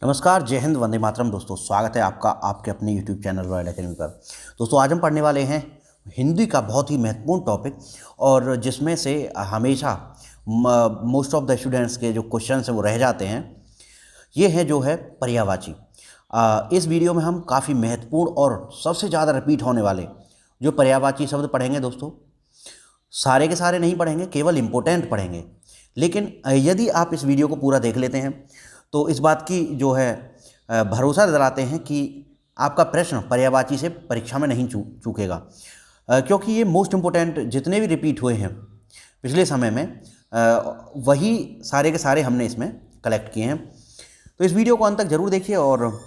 नमस्कार, जय हिंद, वंदे मातरम। दोस्तों, स्वागत है आपका आपके अपने YouTube चैनल रॉयल एकेडमी पर। दोस्तों, आज हम पढ़ने वाले हैं हिंदी का बहुत ही महत्वपूर्ण टॉपिक, और जिसमें से हमेशा मोस्ट ऑफ द स्टूडेंट्स के जो क्वेश्चन हैं वो रह जाते हैं। ये है जो है पर्यायवाची। इस वीडियो में हम काफ़ी महत्वपूर्ण और सबसे ज़्यादा रिपीट होने वाले जो पर्यायवाची शब्द पढ़ेंगे। दोस्तों, सारे के सारे नहीं पढ़ेंगे, केवल इम्पोर्टेंट पढ़ेंगे। लेकिन यदि आप इस वीडियो को पूरा देख लेते हैं तो इस बात की जो है भरोसा दिलाते हैं कि आपका प्रश्न पर्यायवाची से परीक्षा में नहीं चूकेगा, क्योंकि ये मोस्ट इम्पोर्टेंट जितने भी रिपीट हुए हैं पिछले समय में, वही सारे के सारे हमने इसमें कलेक्ट किए हैं। तो इस वीडियो को अंत तक जरूर देखिए, और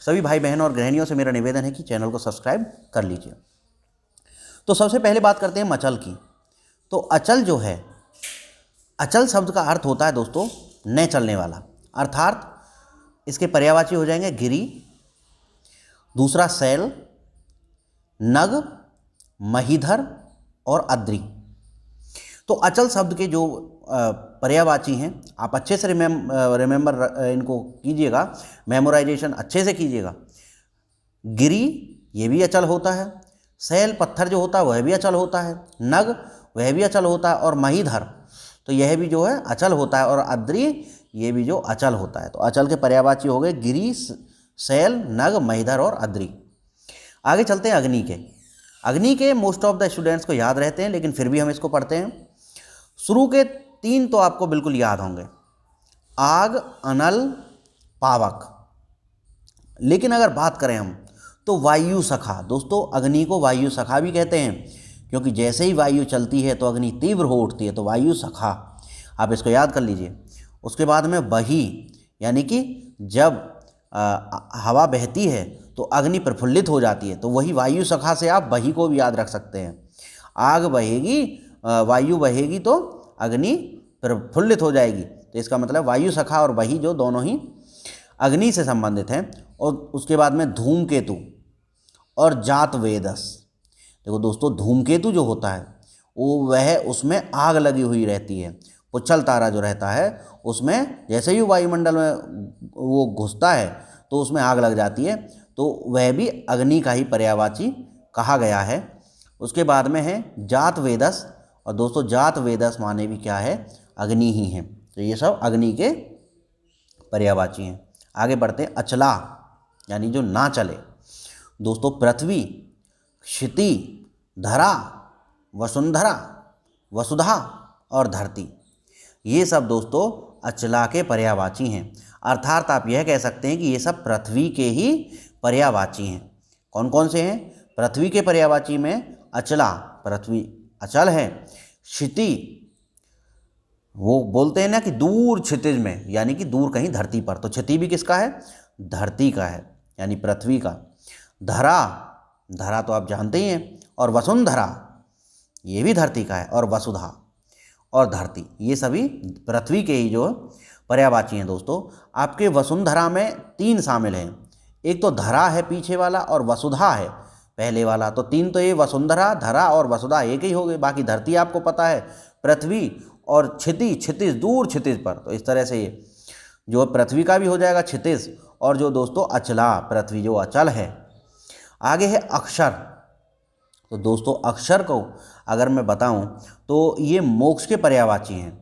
सभी भाई बहन और गृहिणियों से मेरा निवेदन है कि चैनल को सब्सक्राइब कर लीजिए। तो सबसे पहले बात करते हैं अचल की। तो अचल जो है, अचल शब्द का अर्थ होता है दोस्तों न चलने वाला, अर्थात इसके पर्यायवाची हो जाएंगे गिरि, दूसरा शैल, नग, महीधर और अद्रि। तो अचल शब्द के जो पर्यायवाची हैं, आप अच्छे से रिमेंबर इनको कीजिएगा, मेमोराइजेशन अच्छे से कीजिएगा। गिरि ये भी अचल होता है, शैल पत्थर जो होता है वह भी अचल होता है, नग वह भी अचल होता है, और महीधर तो यह भी जो है अचल होता है, और अद्रि ये भी जो अचल होता है। तो अचल के पर्यायवाची हो गए गिरि, शैल, नग, महीधर और अद्रि। आगे चलते हैं अग्नि के। अग्नि के मोस्ट ऑफ द स्टूडेंट्स को याद रहते हैं, लेकिन फिर भी हम इसको पढ़ते हैं। शुरू के 3 तो आपको बिल्कुल याद होंगे, आग, अनल, पावक। लेकिन अगर बात करें हम तो वायु सखा। दोस्तों, अग्नि को वायु सखा भी कहते हैं, क्योंकि जैसे ही वायु चलती है तो अग्नि तीव्र हो उठती है, तो वायु सखा आप इसको याद कर लीजिए। उसके बाद में बही, यानी कि जब हवा बहती है तो अग्नि प्रफुल्लित हो जाती है, तो वही वायु सखा से आप बही को भी याद रख सकते हैं। आग बहेगी, वायु बहेगी तो अग्नि प्रफुल्लित हो जाएगी, तो इसका मतलब वायु सखा और बही जो दोनों ही अग्नि से संबंधित हैं। और उसके बाद में धूमकेतु और जातवेदस। देखो दोस्तों, धूमकेतु जो होता है वह उसमें आग लगी हुई रहती है। पुच्छल तारा जो रहता है उसमें जैसे ही वायुमंडल में वो घुसता है तो उसमें आग लग जाती है, तो वह भी अग्नि का ही पर्यायवाची कहा गया है। उसके बाद में है जातवेदस, और दोस्तों जातवेदस माने भी क्या है, अग्नि ही है। तो ये सब अग्नि के पर्यायवाची हैं। आगे बढ़ते हैं अचला, यानी जो ना चले। दोस्तों, पृथ्वी, क्षिति, धरा, वसुंधरा, वसुधा और धरती, ये सब दोस्तों अचला के पर्यायवाची हैं। अर्थात आप यह कह सकते हैं कि ये सब पृथ्वी के ही पर्यायवाची हैं। कौन कौन से हैं? पृथ्वी के पर्यायवाची में अचला, पृथ्वी अचल है। क्षिति, वो बोलते हैं ना कि दूर क्षितिज में, यानी कि दूर कहीं धरती पर, तो क्षिति भी किसका है? धरती का है, यानी पृथ्वी का। धरा, धरा तो आप जानते ही हैं। और वसुंधरा, ये भी धरती का है। और वसुधा और धरती, ये सभी पृथ्वी के ही जो पर्यायवाची हैं। दोस्तों, आपके वसुंधरा में 3 शामिल हैं। एक तो धरा है पीछे वाला, और वसुधा है पहले वाला। तो 3 तो ये वसुंधरा, धरा और वसुधा एक ही हो गए। बाकी धरती आपको पता है, पृथ्वी और क्षिति, क्षितिज दूर क्षितिज पर। तो इस तरह से ये जो पृथ्वी का भी हो जाएगा क्षितिज, और जो दोस्तों अचला, पृथ्वी जो अचल है। आगे है अक्षर। तो दोस्तों, अक्षर को अगर मैं बताऊं तो ये मोक्ष के पर्यायवाची हैं,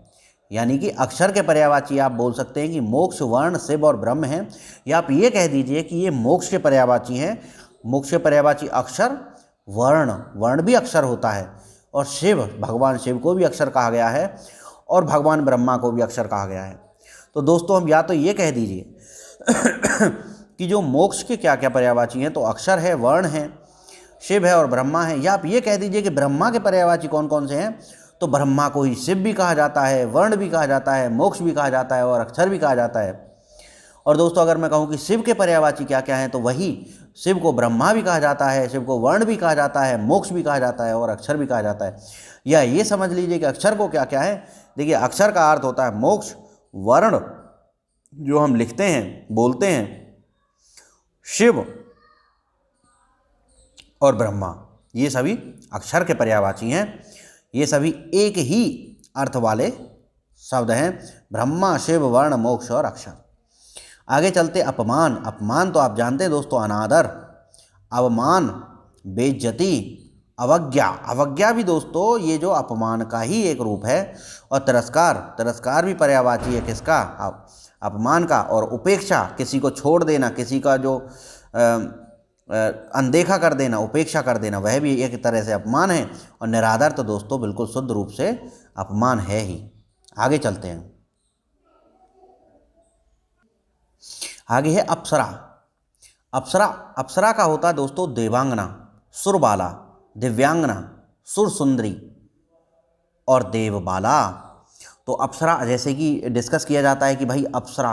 यानी कि अक्षर के पर्यायवाची आप बोल सकते हैं कि मोक्ष, वर्ण, शिव और ब्रह्म हैं, या आप ये कह दीजिए कि ये मोक्ष के पर्यायवाची हैं। मोक्ष के पर्यायवाची अक्षर, वर्ण, वर्ण भी अक्षर होता है, और शिव, भगवान शिव को भी अक्षर कहा गया है, और भगवान ब्रह्मा को भी अक्षर कहा गया है। तो दोस्तों, हम या तो ये कह दीजिए कि जो मोक्ष के क्या क्या पर्यायवाची हैं, तो अक्षर है, वर्ण है, शिव है और ब्रह्मा है। या आप ये कह दीजिए कि ब्रह्मा के पर्यायवाची कौन कौन से हैं, तो ब्रह्मा को ही शिव भी कहा जाता है, वर्ण भी कहा जाता है, मोक्ष भी कहा जाता है, और अक्षर भी कहा जाता है। और दोस्तों, अगर मैं कहूँ कि शिव के पर्यायवाची क्या क्या हैं, तो वही शिव को ब्रह्मा भी कहा जाता है, शिव को वर्ण भी कहा जाता है, मोक्ष भी कहा जाता है, और अक्षर भी कहा जाता है। या ये समझ लीजिए कि अक्षर को क्या क्या है। देखिए, अक्षर का अर्थ होता है मोक्ष, वर्ण जो हम लिखते हैं, बोलते हैं, शिव और ब्रह्मा, ये सभी अक्षर के पर्यायवाची हैं। ये सभी एक ही अर्थ वाले शब्द हैं, ब्रह्मा, शिव, वर्ण, मोक्ष और अक्षर। आगे चलते अपमान। अपमान तो आप जानते हैं दोस्तों, अनादर, अवमान, बेइज्जती, अवज्ञा। अवज्ञा भी दोस्तों ये जो अपमान का ही एक रूप है। और तिरस्कार, तिरस्कार भी पर्यायवाची है किसका, अपमान का। और उपेक्षा, किसी को छोड़ देना, किसी का जो अनदेखा कर देना, उपेक्षा कर देना, वह भी एक तरह से अपमान है। और निरादर तो दोस्तों बिल्कुल शुद्ध रूप से अपमान है ही। आगे चलते हैं, आगे है अप्सरा। अप्सरा, अप्सरा का होता है दोस्तों देवांगना, सुरबाला, दिव्यांगना, सुरसुंदरी और देवबाला। तो अप्सरा जैसे कि डिस्कस किया जाता है कि भाई अप्सरा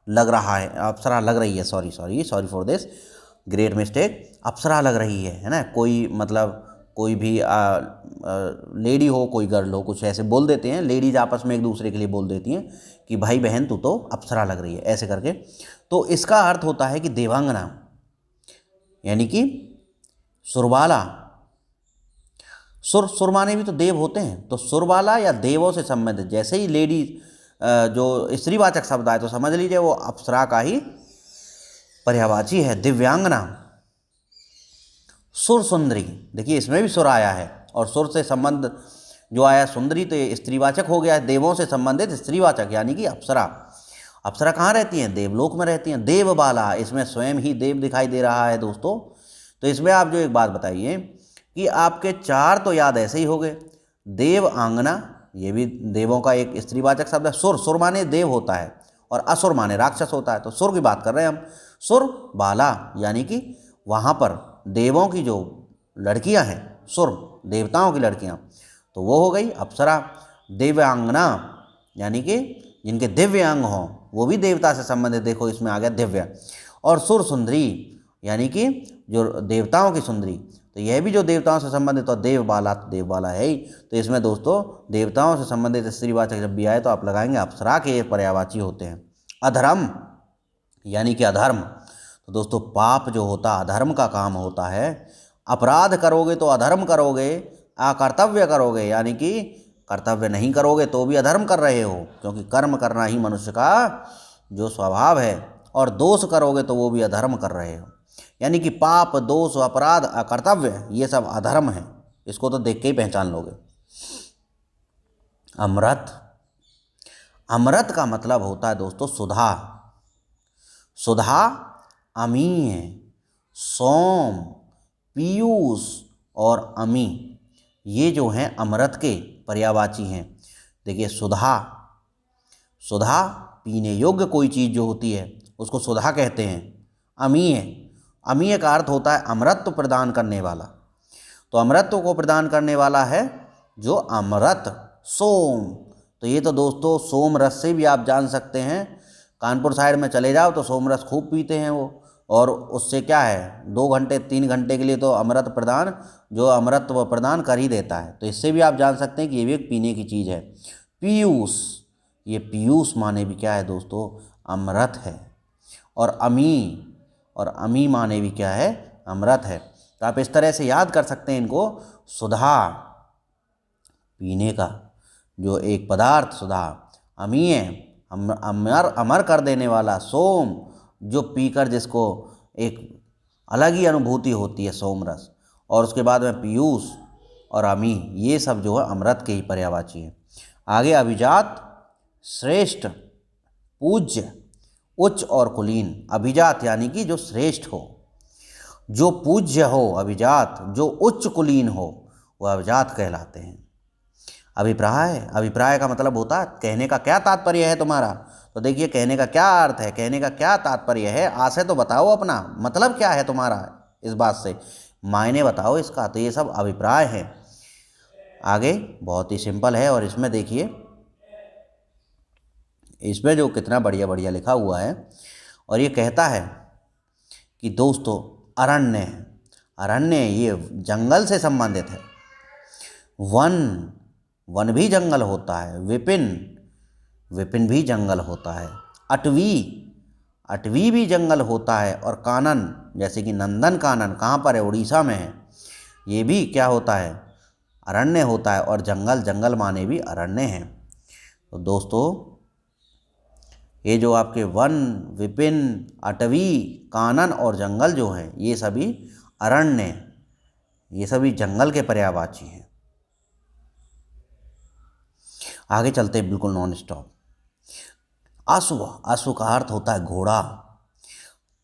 लग रहा है, अप्सरा लग रही है, sorry for this great mistake, अप्सरा लग रही है ना। कोई मतलब कोई भी लेडी हो, कोई गर्ल हो, कुछ ऐसे बोल देते हैं, लेडीज आपस में एक दूसरे के लिए बोल देती हैं कि भाई बहन तू तो अप्सरा लग रही है, ऐसे करके। तो इसका अर्थ होता है कि देवांगना, यानी कि सुरबाला। सुरमाने भी तो देव होते हैं, तो सुरबाला या देवों से संबंधित, जैसे ही लेडी जो स्त्रीवाचक शब्द आए तो समझ लीजिए वो अप्सरा का ही पर्यायवाची है। दिव्यांगना, सुर सुंदरी, देखिए इसमें भी सुर आया है, और सुर से संबंध जो आया सुंदरी तो ये स्त्रीवाचक हो गया है, देवों से संबंधित स्त्रीवाचक यानी कि अप्सरा। अप्सरा कहाँ रहती हैं, देवलोक में रहती हैं। देवबाला, इसमें स्वयं ही देव दिखाई दे रहा है दोस्तों। तो इसमें आप जो एक बात बताइए कि आपके चार तो याद ऐसे ही हो गए, देव आंगना, ये भी देवों का एक स्त्रीवाचक शब्द है। सुर, सुर माने देव होता है, और असुर माने राक्षस होता है, तो सुर की बात कर रहे हैं हम। सुर बाला यानी कि वहाँ पर देवों की जो लड़कियां हैं, सुर देवताओं की लड़कियां, तो वो हो गई अप्सरा। दिव्यांगना यानी कि जिनके दिव्य अंग हों, वो भी देवता से संबंधित, देखो इसमें आ गया दिव्य। और सुर सुंदरी यानी कि जो देवताओं की सुंदरी, तो यह भी जो देवताओं से संबंधित, और देवबाला तो देवबाला है ही। तो इसमें दोस्तों देवताओं से संबंधित स्त्रीवाचक जब भी आए तो आप लगाएंगे अप्सरा के पर्यायवाची होते हैं। अधर्म यानी कि अधर्म, तो दोस्तों पाप जो होता अधर्म का काम होता है। अपराध करोगे तो अधर्म करोगे, अकर्तव्य करोगे यानी कि कर्तव्य नहीं करोगे तो भी अधर्म कर रहे हो, क्योंकि कर्म करना ही मनुष्य का जो स्वभाव है। और दोष करोगे तो वो भी अधर्म कर रहे हो, यानी कि पाप, दोष, अपराध, अकर्तव्य ये सब अधर्म है। इसको तो देख के ही पहचान लोगे। अमृत, अमृत का मतलब होता है दोस्तों सुधा। सुधा, अमीय, सोम, पीयूष और अमी, ये जो हैं अमृत के पर्यायवाची हैं। देखिए सुधा, सुधा पीने योग्य कोई चीज़ जो होती है उसको सुधा कहते हैं। अमीय, अमीय का अर्थ होता है अमृत प्रदान करने वाला, तो अमृत को प्रदान करने वाला है जो अमृत। सोम, तो ये तो दोस्तों सोम रस से भी आप जान सकते हैं, कानपुर साइड में चले जाओ तो सोम रस खूब पीते हैं वो, और उससे क्या है 2 घंटे 3 घंटे के लिए तो अमृत प्रदान, जो अमृत वो प्रदान कर ही देता है। तो इससे भी आप जान सकते हैं कि ये भी एक पीने की चीज़ है। पीयूष, ये पीयूष माने भी क्या है दोस्तों, अमृत है। और अमी, और अमी माने भी क्या है, अमृत है। तो आप इस तरह से याद कर सकते हैं इनको। सुधा पीने का जो एक पदार्थ सुधा, अमीय अमर, अमर कर देने वाला, सोम जो पीकर जिसको एक अलग ही अनुभूति होती है सोम रस, और उसके बाद में पीयूष और अमी, ये सब जो है अमृत के ही पर्यायवाची है। आगे अभिजात, श्रेष्ठ, पूज्य, उच्च और कुलीन। अभिजात यानी कि जो श्रेष्ठ हो, जो पूज्य हो अभिजात, जो उच्च कुलीन हो वह अभिजात कहलाते हैं। अभिप्राय, अभिप्राय का मतलब होता है कहने का क्या तात्पर्य है तुम्हारा। तो देखिए कहने का क्या अर्थ है, कहने का क्या तात्पर्य है, आशय तो बताओ अपना, मतलब क्या है तुम्हारा इस बात से, मायने बताओ इसका। तो ये सब अभिप्राय है। आगे बहुत ही सिंपल है, और इसमें देखिए इसमें जो कितना बढ़िया बढ़िया लिखा हुआ है, और ये कहता है कि दोस्तों अरण्य, अरण्य ये जंगल से संबंधित है। वन, वन भी जंगल होता है। विपिन, विपिन भी जंगल होता है। अटवी, अटवी भी जंगल होता है। और कानन, जैसे कि नंदन कानन कहाँ पर है, उड़ीसा में है, ये भी क्या होता है, अरण्य होता है। और जंगल, जंगल माने भी अरण्य हैं। तो दोस्तों ये जो आपके वन, विपिन, अटवी, कानन और जंगल जो हैं ये सभी अरण्य, ये सभी जंगल के पर्यायवाची हैं। आगे चलते हैं बिल्कुल नॉन स्टॉप। अश्व, अश्व का अर्थ होता है घोड़ा।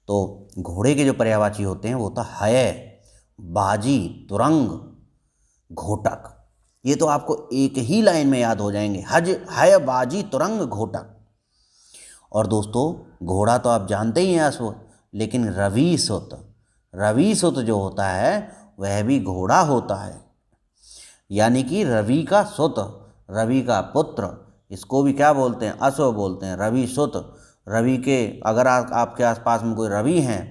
तो घोड़े के जो पर्यायवाची होते हैं वो होता है बाजी, तुरंग, घोटक। ये तो आपको एक ही लाइन में याद हो जाएंगे, है बाजी, तुरंग, घोटक। और दोस्तों घोड़ा तो आप जानते ही हैं अश्व, लेकिन रविसुत, रविसुत जो होता है वह भी घोड़ा होता है, यानी कि रवि का सुत, रवि का पुत्र, इसको भी क्या बोलते हैं, अश्व बोलते हैं, रविसुत। रवि के अगर आपके आसपास में कोई रवि हैं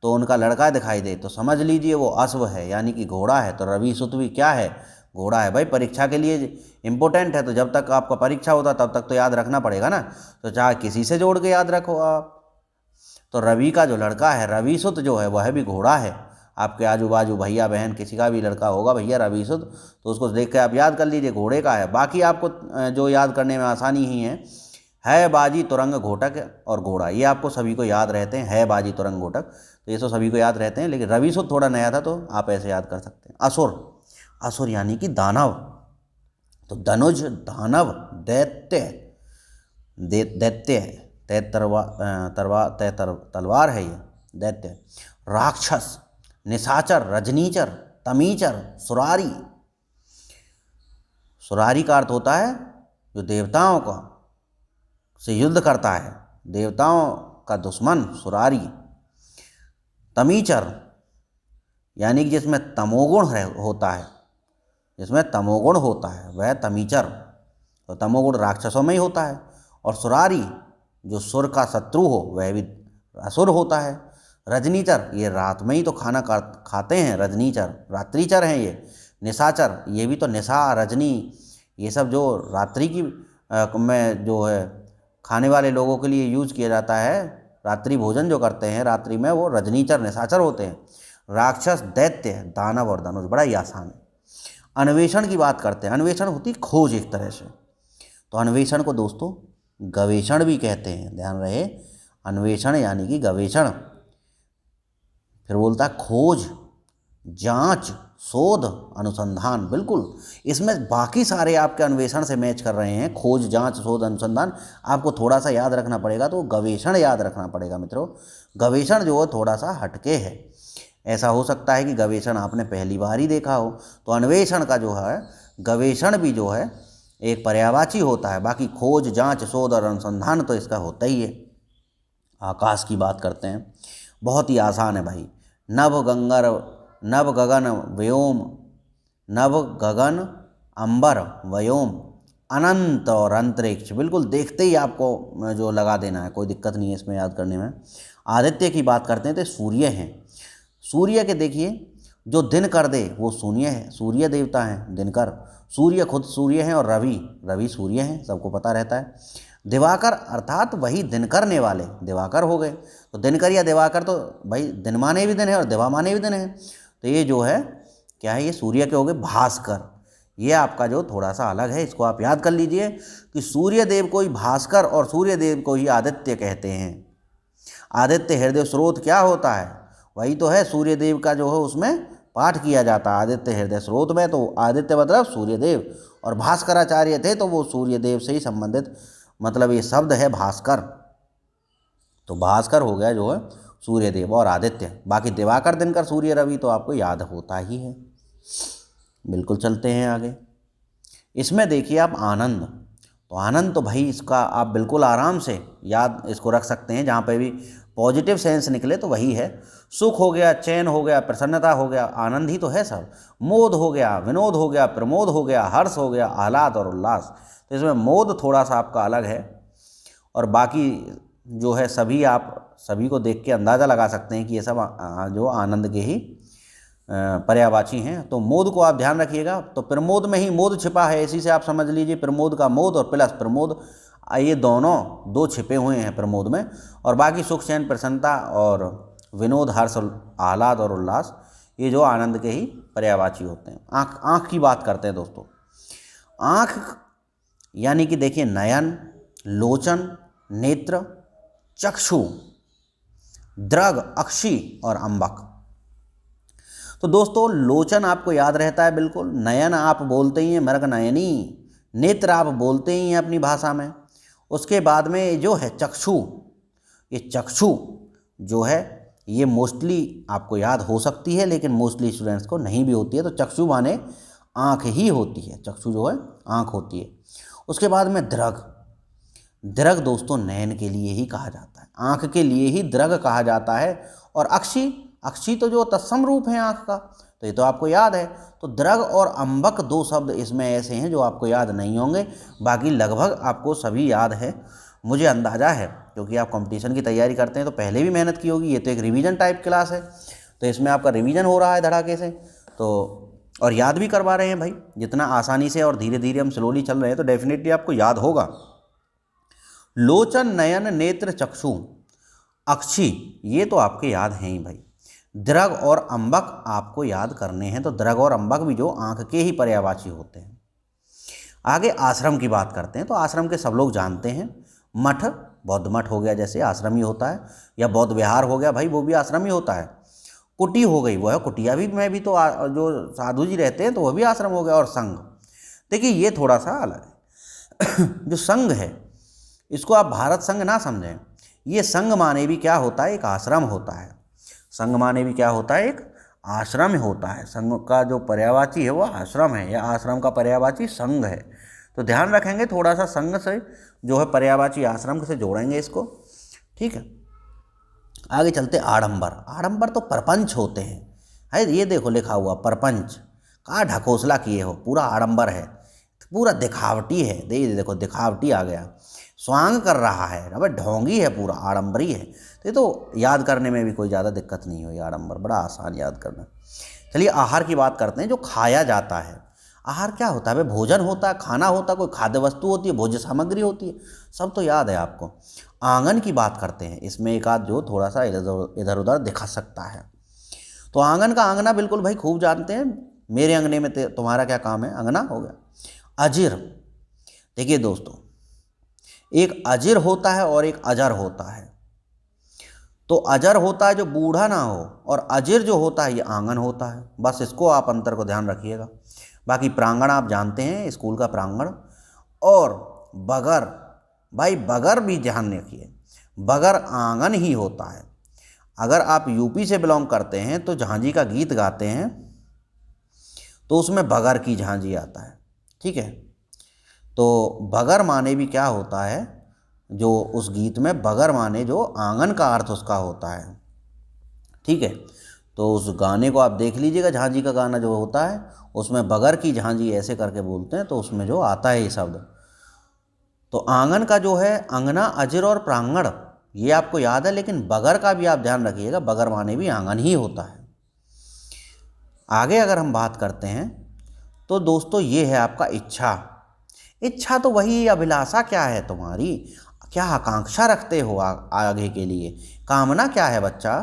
तो उनका लड़का दिखाई दे तो समझ लीजिए वो अश्व है, यानी कि घोड़ा है। तो रविसुत भी क्या है, घोड़ा है। भाई परीक्षा के लिए इम्पोर्टेंट है, तो जब तक आपका परीक्षा होता तब तक तो याद रखना पड़ेगा ना, तो चाहे किसी से जोड़ के याद रखो आप। तो रवि का जो लड़का है रविसुत जो है वह भी घोड़ा है। आपके आजू बाजू भैया बहन किसी का भी लड़का होगा भैया रविसुत, तो उसको देख के आप याद कर लीजिए घोड़े का है। बाकी आपको जो याद करने में आसानी ही है बाजी, तुरंग, घोटक और घोड़ा, ये आपको सभी को याद रहते हैं, है बाजी, तुरंग, घोटक, तो ये तो सभी को याद रहते हैं। लेकिन रविसुत थोड़ा नया था तो आप ऐसे याद कर सकते हैं। असुर, असुर यानी कि दानव। तो धनुज, दानव, दैत्य, दैत्य है, तलवार है ये, दैत्य। राक्षस, निशाचर, रजनीचर, तमीचर, सुरारी। सुरारी का अर्थ होता है जो देवताओं का से युद्ध करता है, देवताओं का दुश्मन सुरारी। तमीचर यानी कि जिसमें तमोगुण होता है, जिसमें तमोगुण होता है वह तमीचर। तो तमोगुण राक्षसों में ही होता है। और सुरारी जो सुर का शत्रु हो वह भी असुर होता है। रजनीचर ये रात में ही तो खाना खाते हैं, रजनीचर, रात्रिचर हैं ये। निशाचर ये भी तो निशा, रजनी, ये सब जो रात्रि की में जो है खाने वाले लोगों के लिए यूज किया जाता है, रात्रि भोजन जो करते हैं रात्रि में, वो रजनीचर, निशाचर होते हैं। राक्षस, दैत्य, दानव और धनुष, बड़ा ही आसान है। अन्वेषण की बात करते हैं। अन्वेषण होती खोज एक तरह से। तो अन्वेषण को दोस्तों गवेषण भी कहते हैं, ध्यान रहे, अन्वेषण यानी कि गवेषण। फिर बोलता है खोज, जांच, शोध, अनुसंधान। बिल्कुल इसमें बाकी सारे आपके अन्वेषण से मैच कर रहे हैं, खोज, जांच, शोध, अनुसंधान। आपको थोड़ा सा याद रखना पड़ेगा, तो गवेषण याद रखना पड़ेगा मित्रों। गवेषण जो है थोड़ा सा हटके है, ऐसा हो सकता है कि गवेषण आपने पहली बार ही देखा हो। तो अन्वेषण का जो है, गवेषण भी जो है एक पर्यायवाची होता है। बाकी खोज, जांच, शोध और अनुसंधान तो इसका होता ही है। आकाश की बात करते हैं, बहुत ही आसान है भाई। नभ गगन व्योम, नभ गगन अंबर व्योम, अनंत और अंतरिक्ष। बिल्कुल देखते ही आपको जो लगा देना है, कोई दिक्कत नहीं है इसमें याद करने में। आदित्य की बात करते हैं तो सूर्य हैं। सूर्य के देखिए जो दिन कर दे वो सूर्य है, सूर्य देवता हैं दिनकर। सूर्य खुद सूर्य हैं और रवि सूर्य हैं, सबको पता रहता है। दिवाकर अर्थात वही दिन करने वाले दिवाकर हो गए। तो दिनकर या दिवाकर तो भाई दिन माने भी दिन है और दिवा माने भी दिन है। तो ये जो है क्या है, ये सूर्य के हो गए। भास्कर, ये आपका जो थोड़ा सा अलग है, इसको आप याद कर लीजिए कि सूर्य देव को ही भास्कर और सूर्य देव को ही आदित्य कहते हैं। आदित्य हृदय स्रोत क्या होता है, वही तो है सूर्य देव का जो है उसमें पाठ किया जाता है आदित्य हृदय स्रोत में। तो आदित्य मतलब सूर्यदेव, और भास्कराचार्य थे तो वो सूर्यदेव से ही संबंधित, मतलब ये शब्द है भास्कर। तो भास्कर हो गया जो है सूर्यदेव और आदित्य। बाकी दिवाकर, दिनकर, सूर्य, रवि तो आपको याद होता ही है। बिल्कुल चलते हैं आगे। इसमें देखिए आप आनंद। तो आनंद तो भाई इसका आप बिल्कुल आराम से याद इसको रख सकते हैं, जहाँ पे भी पॉजिटिव सेंस निकले तो वही है। सुख हो गया, चैन हो गया, प्रसन्नता हो गया, आनंद ही तो है सब। मोद हो गया, विनोद हो गया, प्रमोद हो गया, हर्ष हो गया, आह्लाद और उल्लास। तो इसमें मोद थोड़ा सा आपका अलग है, और बाकी जो है सभी आप सभी को देख के अंदाज़ा लगा सकते हैं कि ये सब जो आनंद के ही पर्यायवाची हैं। तो मोद को आप ध्यान रखिएगा। तो प्रमोद में ही मोद छिपा है, इसी से आप समझ लीजिए प्रमोद का मोद और प्लस प्रमोद, ये दोनों दो छिपे हुए हैं प्रमोद में। और बाकी सुख, चैन, प्रसन्नता और विनोद, हर्ष, आह्लाद और उल्लास, ये जो आनंद के ही पर्यायवाची होते हैं। आँख की बात करते हैं दोस्तों। आँख यानी कि देखिए नयन, लोचन, नेत्र, चक्षु, दृग, अक्षि और अंबक। तो दोस्तों लोचन आपको याद रहता है बिल्कुल, नयन आप बोलते ही हैं मृग नयनी, नेत्र आप बोलते ही हैं अपनी भाषा में। उसके बाद में जो है चक्षु, ये चक्षु जो है ये मोस्टली आपको याद हो सकती है लेकिन मोस्टली स्टूडेंट्स को नहीं भी होती है। तो चक्षु माने आँख ही होती है, चक्षु जो है आँख होती है। उसके बाद में दृग, दृग दोस्तों नयन के लिए ही कहा जाता है, आँख के लिए ही दृग कहा जाता है। और अक्षि, अक्षि तो जो तत्सम रूप है आँख का, तो ये तो आपको याद है। तो दृग और अंबक दो शब्द इसमें ऐसे हैं जो आपको याद नहीं होंगे, बाकी लगभग आपको सभी याद है, मुझे अंदाज़ा है, क्योंकि आप कंपटीशन की तैयारी करते हैं तो पहले भी मेहनत की होगी। ये तो एक रिवीजन टाइप क्लास है, तो इसमें आपका रिवीजन हो रहा है धड़ाके से, तो और याद भी करवा रहे हैं भाई। जितना आसानी से और धीरे धीरे हम स्लोली चल रहे हैं तो डेफिनेटली आपको याद होगा। लोचन, नयन, नेत्र, चक्षु, अक्षि, ये तो आपके याद हैं ही भाई। दृग और अंबक आपको याद करने हैं, तो दृग और अंबक भी जो आँख के ही पर्यायवाची होते हैं। आगे आश्रम की बात करते हैं, तो आश्रम के सब लोग जानते हैं। मठ, बौद्ध मठ हो गया जैसे आश्रम ही होता है, या बौद्ध विहार हो गया भाई वो भी आश्रम ही होता है। कुटी हो गई, वो है कुटिया भी में भी तो जो साधु जी रहते हैं तो वह भी आश्रम हो गया। और संघ, देखिए ये थोड़ा सा अलग है जो संघ है इसको आप भारत संघ ना समझें, ये संघ माने भी क्या होता है, एक आश्रम होता है। संघ माने भी क्या होता है, एक आश्रम होता है। संघ का जो पर्यायवाची है वो आश्रम है, या आश्रम का पर्यायवाची संघ है। तो ध्यान रखेंगे थोड़ा सा, संघ से जो है पर्यायवाची आश्रम से जोड़ेंगे इसको, ठीक है। आगे चलते आडंबर। आडंबर तो प्रपंच होते हैं, है ये देखो लिखा हुआ प्रपंच, कहाँ ढकोसला किए हो, पूरा आडंबर है, पूरा दिखावटी है। देखो दिखावटी आ गया, स्वांग कर रहा है, अबे ढोंगी है, पूरा आडंबरी है। तो ये तो याद करने में भी कोई ज़्यादा दिक्कत नहीं हुई, आडंबर बड़ा आसान याद करना। चलिए आहार की बात करते हैं, जो खाया जाता है। आहार क्या होता है, भोजन होता है, खाना होता है, कोई खाद्य वस्तु होती है, भोज्य सामग्री होती है, सब तो याद है आपको। आंगन की बात करते हैं, इसमें एक आध जो थोड़ा सा इधर उधर दिखा सकता है। तो आंगन का आंगना बिल्कुल भाई खूब जानते हैं, मेरे अंगने में तुम्हारा क्या काम है, अंगना हो गया। अजिर, देखिए दोस्तों एक अजिर होता है और एक अजर होता है। तो अजर होता है जो बूढ़ा ना हो, और अजिर जो होता है ये आंगन होता है। बस इसको आप अंतर को ध्यान रखिएगा। बाकी प्रांगण आप जानते हैं, स्कूल का प्रांगण। और बगर, भाई बगर भी ध्यान रखिए, बगर आंगन ही होता है। अगर आप यूपी से बिलोंग करते हैं तो झांझी का गीत गाते हैं तो उसमें बगर की झांझी आता है, ठीक है। तो बगर माने भी क्या होता है, जो उस गीत में बगर माने जो आंगन का अर्थ उसका होता है, ठीक है। तो उस गाने को आप देख लीजिएगा, झांझी का गाना जो होता है उसमें बगर की झांझी ऐसे करके बोलते हैं, तो उसमें जो आता है ये शब्द। तो आंगन का जो है अंगना, अजिर और प्रांगण ये आपको याद है, लेकिन बगर का भी आप ध्यान रखिएगा, बगर माने भी आंगन ही होता है। आगे अगर हम बात करते हैं तो दोस्तों ये है आपका इच्छा। इच्छा तो वही अभिलाषा क्या है तुम्हारी, क्या आकांक्षा रखते हो आगे के लिए, कामना क्या है बच्चा,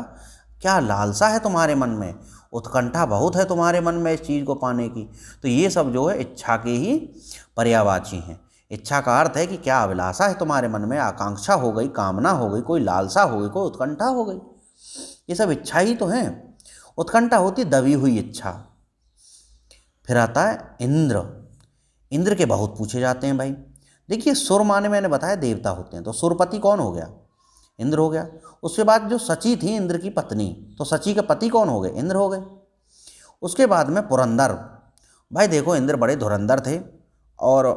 क्या लालसा है तुम्हारे मन में, उत्कंठा बहुत है तुम्हारे मन में इस चीज़ को पाने की। तो ये सब जो है इच्छा के ही पर्यायवाची हैं। इच्छा का अर्थ है कि क्या अभिलाषा है तुम्हारे मन में, आकांक्षा हो गई, कामना हो गई, कोई लालसा हो गई, कोई उत्कंठा हो गई, ये सब इच्छा ही तो है। उत्कंठा होती दबी हुई इच्छा। फिर आता है इंद्र। इंद्र के बहुत पूछे जाते हैं भाई। देखिए सुर माने मैंने बताया देवता होते हैं, तो सुरपति कौन हो गया, इंद्र हो गया। उसके बाद जो सची थी इंद्र की पत्नी, तो सची के पति कौन हो गए, इंद्र हो गए। उसके बाद में पुरंदर, भाई देखो इंद्र बड़े धुरंधर थे और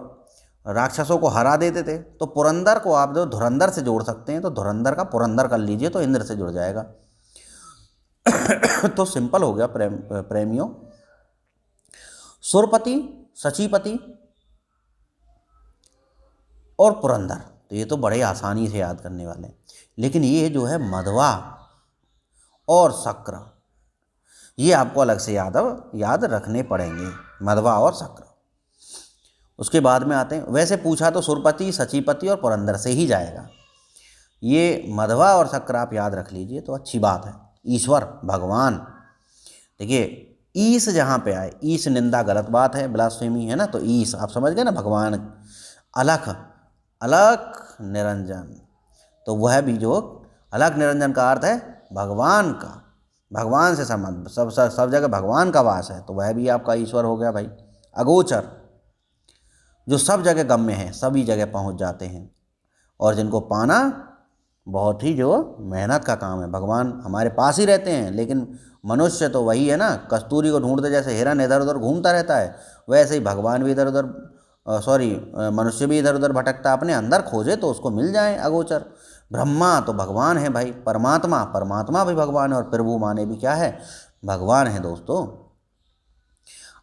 राक्षसों को हरा देते थे, तो पुरंदर को आप जो धुरंधर से जोड़ सकते हैं, तो धुरंधर का पुरंदर कर लीजिए तो इंद्र से जुड़ जाएगा। तो सिंपल हो गया प्रेमियों, सुरपति, सचीपति और पुरंदर, तो ये तो बड़े आसानी से याद करने वाले हैं। लेकिन ये जो है मधवा और शक्र, ये आपको अलग से याद रखने पड़ेंगे, मधवा और शक्र। उसके बाद में आते हैं, वैसे पूछा तो सुरपति, सचीपति और पुरंदर से ही जाएगा। ये मधवा और शक्र आप याद रख लीजिए तो अच्छी बात है। ईश्वर, भगवान, देखिए ईश जहाँ पे आए, ईश निंदा गलत बात है, ब्लास्फेमी है ना, तो ईश आप समझ गए ना, भगवान। अलख, अलख निरंजन, तो वह भी जो अलख निरंजन का अर्थ है भगवान का, भगवान से संबंध, सब जगह भगवान का वास है, तो वह भी आपका ईश्वर हो गया भाई। अगोचर, जो सब जगह गम्य है, सभी जगह पहुंच जाते हैं और जिनको पाना बहुत ही जो मेहनत का काम है। भगवान हमारे पास ही रहते हैं, लेकिन मनुष्य तो वही है ना, कस्तूरी को ढूंढते जैसे हिरन इधर उधर घूमता रहता है, वैसे ही भगवान भी इधर उधर मनुष्य भी इधर उधर भटकता, अपने अंदर खोजे तो उसको मिल जाए। अगोचर, ब्रह्मा तो भगवान है भाई, परमात्मा भी भगवान है, और प्रभु माने भी क्या है, भगवान है दोस्तों।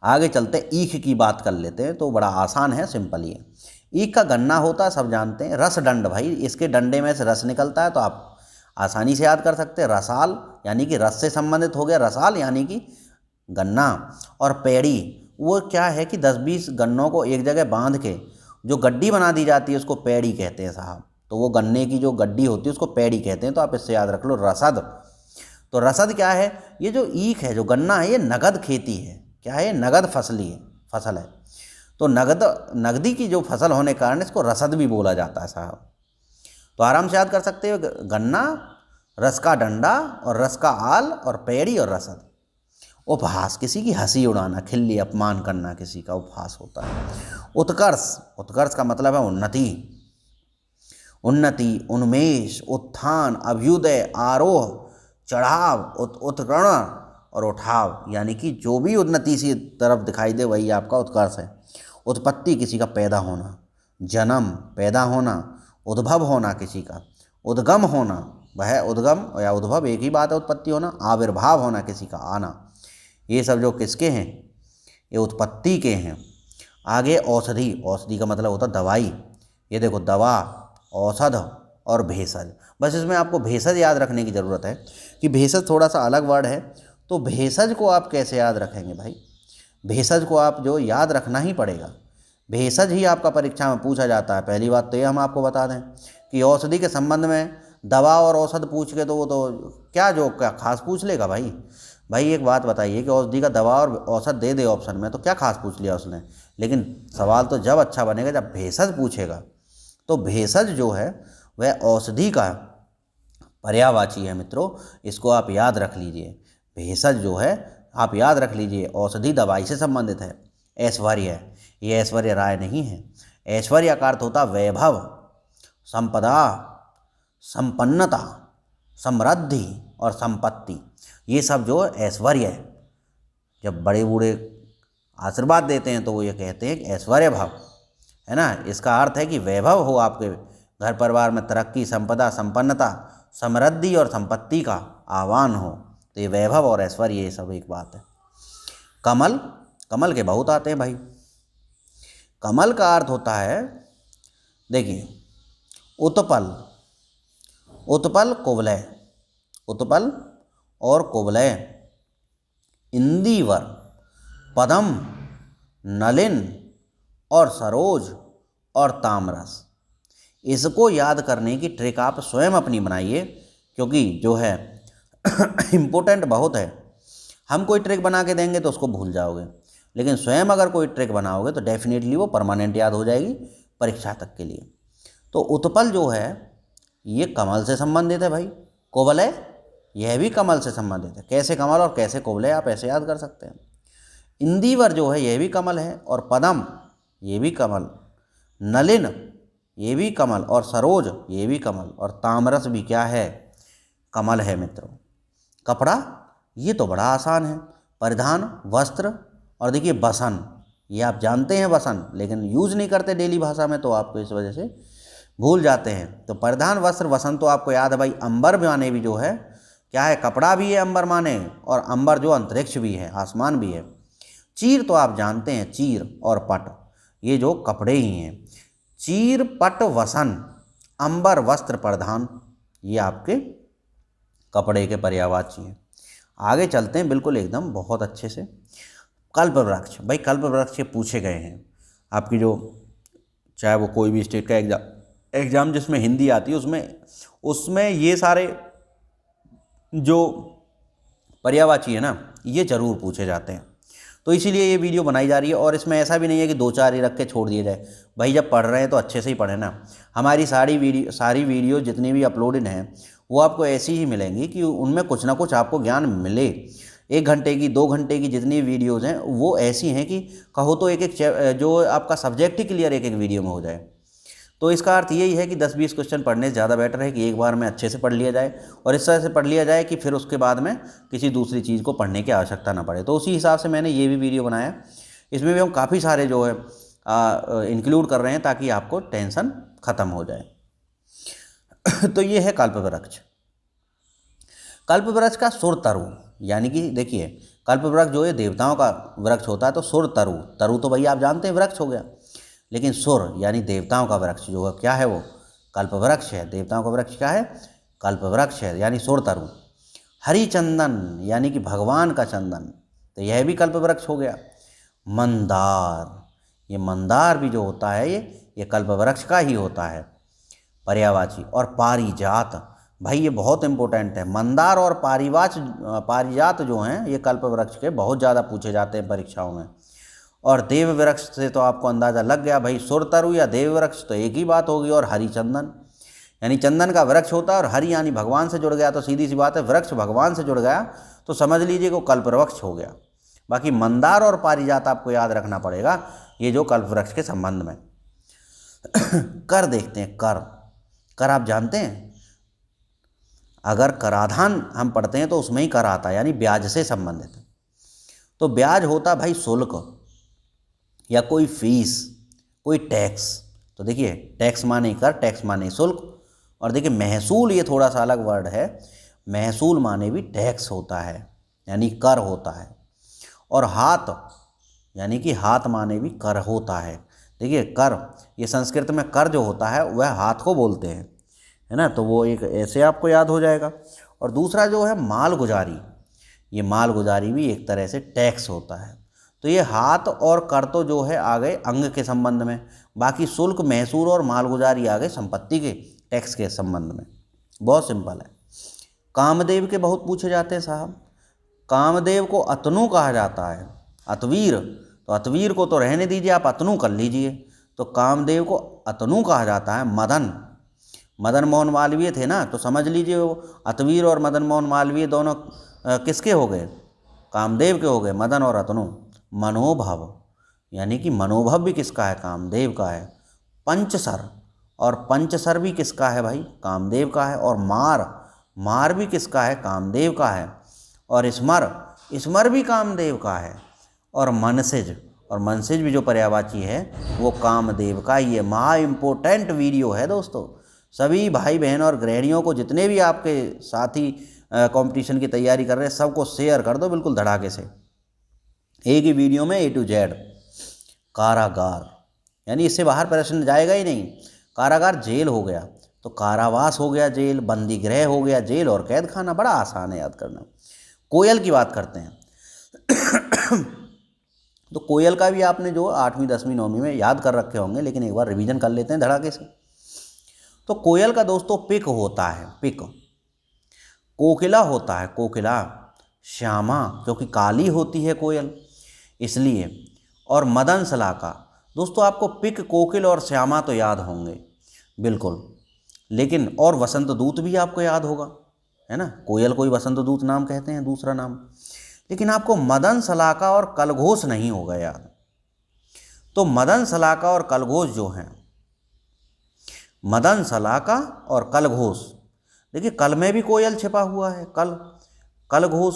आगे चलते ईख की बात कर लेते हैं, तो बड़ा आसान है, सिंपल ही है। ईख का गन्ना होता है, सब जानते हैं, रस दंड भाई, इसके डंडे में से रस निकलता है, तो आप आसानी से याद कर सकते हैं। रसाल यानी कि रस से संबंधित हो गया, रसाल यानी कि गन्ना। और पेड़ी, वो क्या है कि 10-20 गन्नों को एक जगह बांध के जो गड्डी बना दी जाती है उसको पेड़ी कहते हैं साहब। तो वो गन्ने की जो गड्डी होती है उसको पेड़ी कहते हैं, तो आप इससे याद रख लो रसद। तो रसद क्या है, ये जो ईख है, जो गन्ना है, ये नगद खेती है, क्या है, नगद फसल है। तो नगदी की जो फसल होने के कारण इसको रसद भी बोला जाता है साहब। तो आराम से याद कर सकते हो, गन्ना, रस का डंडा और रस का आल, और पेड़ी और रसद। उपहास, किसी की हंसी उड़ाना, खिल्ली, अपमान करना, किसी का उपहास होता है। उत्कर्ष का मतलब है उन्नति, उन्मेष, उत्थान, अभ्युदय, आरोह, चढ़ाव, उत्कर्ण और उठाव, यानी कि जो भी उन्नति सी तरफ दिखाई दे वही आपका उत्कर्ष है। उत्पत्ति, किसी का पैदा होना, जन्म, पैदा होना, उद्भव होना किसी का, उद्गम होना, वह उद्गम या उद्भव एक ही बात है, उत्पत्ति होना। आविर्भाव होना, किसी का आना, ये सब जो किसके हैं, ये उत्पत्ति के हैं। आगे औषधि का मतलब होता है दवाई, ये देखो दवा, औषध और भेषज। बस इसमें आपको भेषज याद रखने की ज़रूरत है कि भेषज थोड़ा सा अलग वर्ड है, तो भेषज को आप कैसे याद रखेंगे भाई, भेषज को आप जो याद रखना ही पड़ेगा, भेषज ही आपका परीक्षा में पूछा जाता है। पहली बात तो ये हम आपको बता दें कि औषधि के संबंध में दवा और औषध पूछ के तो वो तो क्या खास पूछ लेगा भाई एक बात बताइए कि औषधि का दवा और औषध दे दे ऑप्शन में, तो क्या खास पूछ लिया उसने। लेकिन सवाल तो जब अच्छा बनेगा जब भेषज पूछेगा। तो भेषज जो है वह औषधि का पर्यायवाची है मित्रों, इसको आप याद रख लीजिए। भेषज जो है आप याद रख लीजिए, औषधि दवाई से संबंधित है। ऐश्वर्य, ये ऐश्वर्य राय नहीं है। ऐश्वर्य का अर्थ होता वैभव, संपदा, संपन्नता, समृद्धि और संपत्ति, ये सब जो ऐश्वर्य है। जब बड़े बूढ़े आशीर्वाद देते हैं तो वो ये कहते हैं कि ऐश्वर्य भाव है ना, इसका अर्थ है कि वैभव हो आपके घर परिवार में, तरक्की, संपदा, संपन्नता, समृद्धि और संपत्ति का आह्वान हो। तो ये वैभव और ऐश्वर्य, ये सब एक बात है। कमल के बहुत आते हैं भाई। कमल का अर्थ होता है, देखिए, उत्पल कुवलय, उत्पल और कुवलय, इंदिवर, पदम, नलिन और सरोज और तामरस। इसको याद करने की ट्रिक आप स्वयं अपनी बनाइए, क्योंकि जो है इम्पोर्टेंट बहुत है। हम कोई ट्रिक बना के देंगे तो उसको भूल जाओगे, लेकिन स्वयं अगर कोई ट्रिक बनाओगे तो डेफिनेटली वो परमानेंट याद हो जाएगी परीक्षा तक के लिए। तो उत्पल जो है ये कमल से संबंधित है भाई। कुवलय यह भी कमल से संबंधित है। कैसे कमल और कैसे कुवलय, आप ऐसे याद कर सकते हैं। इंदिवर जो है यह भी कमल है, और पदम ये भी कमल, नलिन ये भी कमल, और सरोज ये भी कमल, और तामरस भी क्या है, कमल है मित्रों। कपड़ा ये तो बड़ा आसान है, परिधान, वस्त्र, और देखिए बसन, ये आप जानते हैं बसन, लेकिन यूज़ नहीं करते डेली भाषा में, तो आपको इस वजह से भूल जाते हैं। तो परिधान, वस्त्र, वसन तो आपको याद है भाई। अंबर माने भी जो है क्या है, कपड़ा भी है अंबर माने, और अंबर जो अंतरिक्ष भी है, आसमान भी है। चीर तो आप जानते हैं, चीर और पट ये जो कपड़े ही हैं। चीर, पट, वसन, अंबर, वस्त्र, परिधान, ये आपके कपड़े के पर्यायवाची हैं। आगे चलते हैं बिल्कुल एकदम बहुत अच्छे से। कल्पवृक्ष, भाई कल्पवृक्ष से पूछे गए हैं आपकी जो, चाहे वो कोई भी स्टेट का एग्ज़ाम जिसमें हिंदी आती है उसमें ये सारे जो पर्यायवाची है ना, ये जरूर पूछे जाते हैं। तो इसीलिए ये वीडियो बनाई जा रही है। और इसमें ऐसा भी नहीं है कि 2-4 ही रख के छोड़ दिया जाए। भाई जब पढ़ रहे हैं तो अच्छे से ही पढ़ें ना। हमारी सारी वीडियो जितनी भी अपलोडेड हैं वो आपको ऐसी ही मिलेंगी कि उनमें कुछ ना कुछ आपको ज्ञान मिले। 1 घंटे की 2 घंटे की जितनी वीडियोज़ हैं वो ऐसी हैं कि कहो तो एक जो आपका सब्जेक्ट ही क्लियर एक वीडियो में हो जाए। तो इसका अर्थ यही है कि 10-20 क्वेश्चन पढ़ने से ज़्यादा बेटर है कि एक बार में अच्छे से पढ़ लिया जाए, और इस तरह से पढ़ लिया जाए कि फिर उसके बाद में किसी दूसरी चीज़ को पढ़ने की आवश्यकता ना पड़े। तो उसी हिसाब से मैंने ये भी वीडियो बनाया। इसमें भी हम काफ़ी सारे जो है इंक्लूड कर रहे हैं ताकि आपको टेंशन ख़त्म हो जाए। तो ये है कल्पवृक्ष। कल्पवृक्ष का सुर तरु, यानी कि देखिए कल्पवृक्ष जो है देवताओं का वृक्ष होता है, तो सुर तरु, तरु तो भैया आप जानते हैं वृक्ष हो गया, लेकिन सुर यानी देवताओं का वृक्ष जो है क्या है वो कल्पवृक्ष है। देवताओं का वृक्ष क्या है? कल्पवृक्ष है, यानी सुर तरु। हरिचंदन यानी कि भगवान का चंदन, तो यह भी कल्पवृक्ष हो गया। मंदार, ये मंदार भी जो होता है ये कल्पवृक्ष का ही होता है, पर्यायवाची। और पारिजात, भाई ये बहुत इंपॉर्टेंट है। मंदार और पारिजात जो हैं ये कल्पवृक्ष के बहुत ज़्यादा पूछे जाते हैं परीक्षाओं में। और देव वृक्ष से तो आपको अंदाज़ा लग गया भाई, सुर तरु या देव वृक्ष तो एक ही बात होगी। और हरिचंदन यानी चंदन का वृक्ष होता है, और हरि यानी भगवान से जुड़ गया, तो सीधी सी बात है वृक्ष भगवान से जुड़ गया तो समझ लीजिए वो कल्पवृक्ष हो गया। बाकी मंदार और पारिजात आपको याद रखना पड़ेगा, ये जो कल्पवृक्ष के संबंध में। कर देखते हैं, कर आप जानते हैं? अगर कराधान हम पढ़ते हैं तो उसमें ही कर आता है, यानी ब्याज से संबंधित। तो ब्याज होता भाई शुल्क या कोई फीस, कोई टैक्स। तो देखिए टैक्स माने कर, टैक्स माने शुल्क। और देखिए महसूल, ये थोड़ा सा अलग वर्ड है। महसूल माने भी टैक्स होता है, यानी कर होता है। और हाथ यानी कि हाथ माने भी कर होता है। देखिए कर, ये संस्कृत में कर जो होता है वह हाथ को बोलते हैं, है ना, तो वो एक ऐसे आपको याद हो जाएगा। और दूसरा जो है मालगुजारी, ये मालगुजारी भी एक तरह से टैक्स होता है। तो ये हाथ और कर तो जो है आ गए अंग के संबंध में, बाकी शुल्क, महसूल और मालगुजारी आ गए संपत्ति के टैक्स के संबंध में। बहुत सिंपल है। कामदेव के बहुत पूछे जाते हैं साहब। कामदेव को अतनु कहा जाता है, अतवीर, तो अतवीर को तो रहने दीजिए, आप अतनु कर लीजिए। तो कामदेव को अतनु कहा जाता है। मदन मोहन मालवीय थे ना, तो समझ लीजिए वो अतवीर और मदन मोहन मालवीय दोनों किसके हो गए? कामदेव के हो गए, मदन और अतनु। मनोभव यानी कि मनोभव भी किसका है? कामदेव का है। पंचसर, और पंचसर भी किसका है भाई? कामदेव का है। और मार भी किसका है? कामदेव का है। और स्मर भी कामदेव का है। और मनसिज भी जो पर्यायवाची है वो कामदेव का ही है। महा इम्पोर्टेंट वीडियो है दोस्तों। सभी भाई बहन और गृहिणियों को, जितने भी आपके साथी कंपटीशन की तैयारी कर रहे हैं, सबको शेयर कर दो बिल्कुल धड़ाके से, एक ही वीडियो में A to Z। कारागार यानी इससे बाहर प्रश्न जाएगा ही नहीं। कारागार जेल हो गया, तो कारावास हो गया जेल, बंदी गृह हो गया जेल, और कैद खाना बड़ा आसान है याद करना। कोयल की बात करते हैं। तो कोयल का भी आपने जो 8वीं 10वीं 9वीं में याद कर रखे होंगे, लेकिन एक बार रिवीजन कर लेते हैं धड़ाके से। तो कोयल का दोस्तों पिक होता है, पिक। कोकिला होता है, कोकिला। श्यामा, क्योंकि काली होती है कोयल इसलिए। और मदन सलाका, दोस्तों आपको पिक, कोकिल और श्यामा तो याद होंगे बिल्कुल, लेकिन और वसंत दूत भी आपको याद होगा, है ना। कोयल को ही वसंत दूत नाम कहते हैं, दूसरा नाम। लेकिन आपको मदन सलाका और कलघोष नहीं होगा याद। तो मदन सलाका और कलघोष जो हैं, मदन सलाका और कलघोष, देखिए कल में भी कोयल छिपा हुआ है, कलघोष,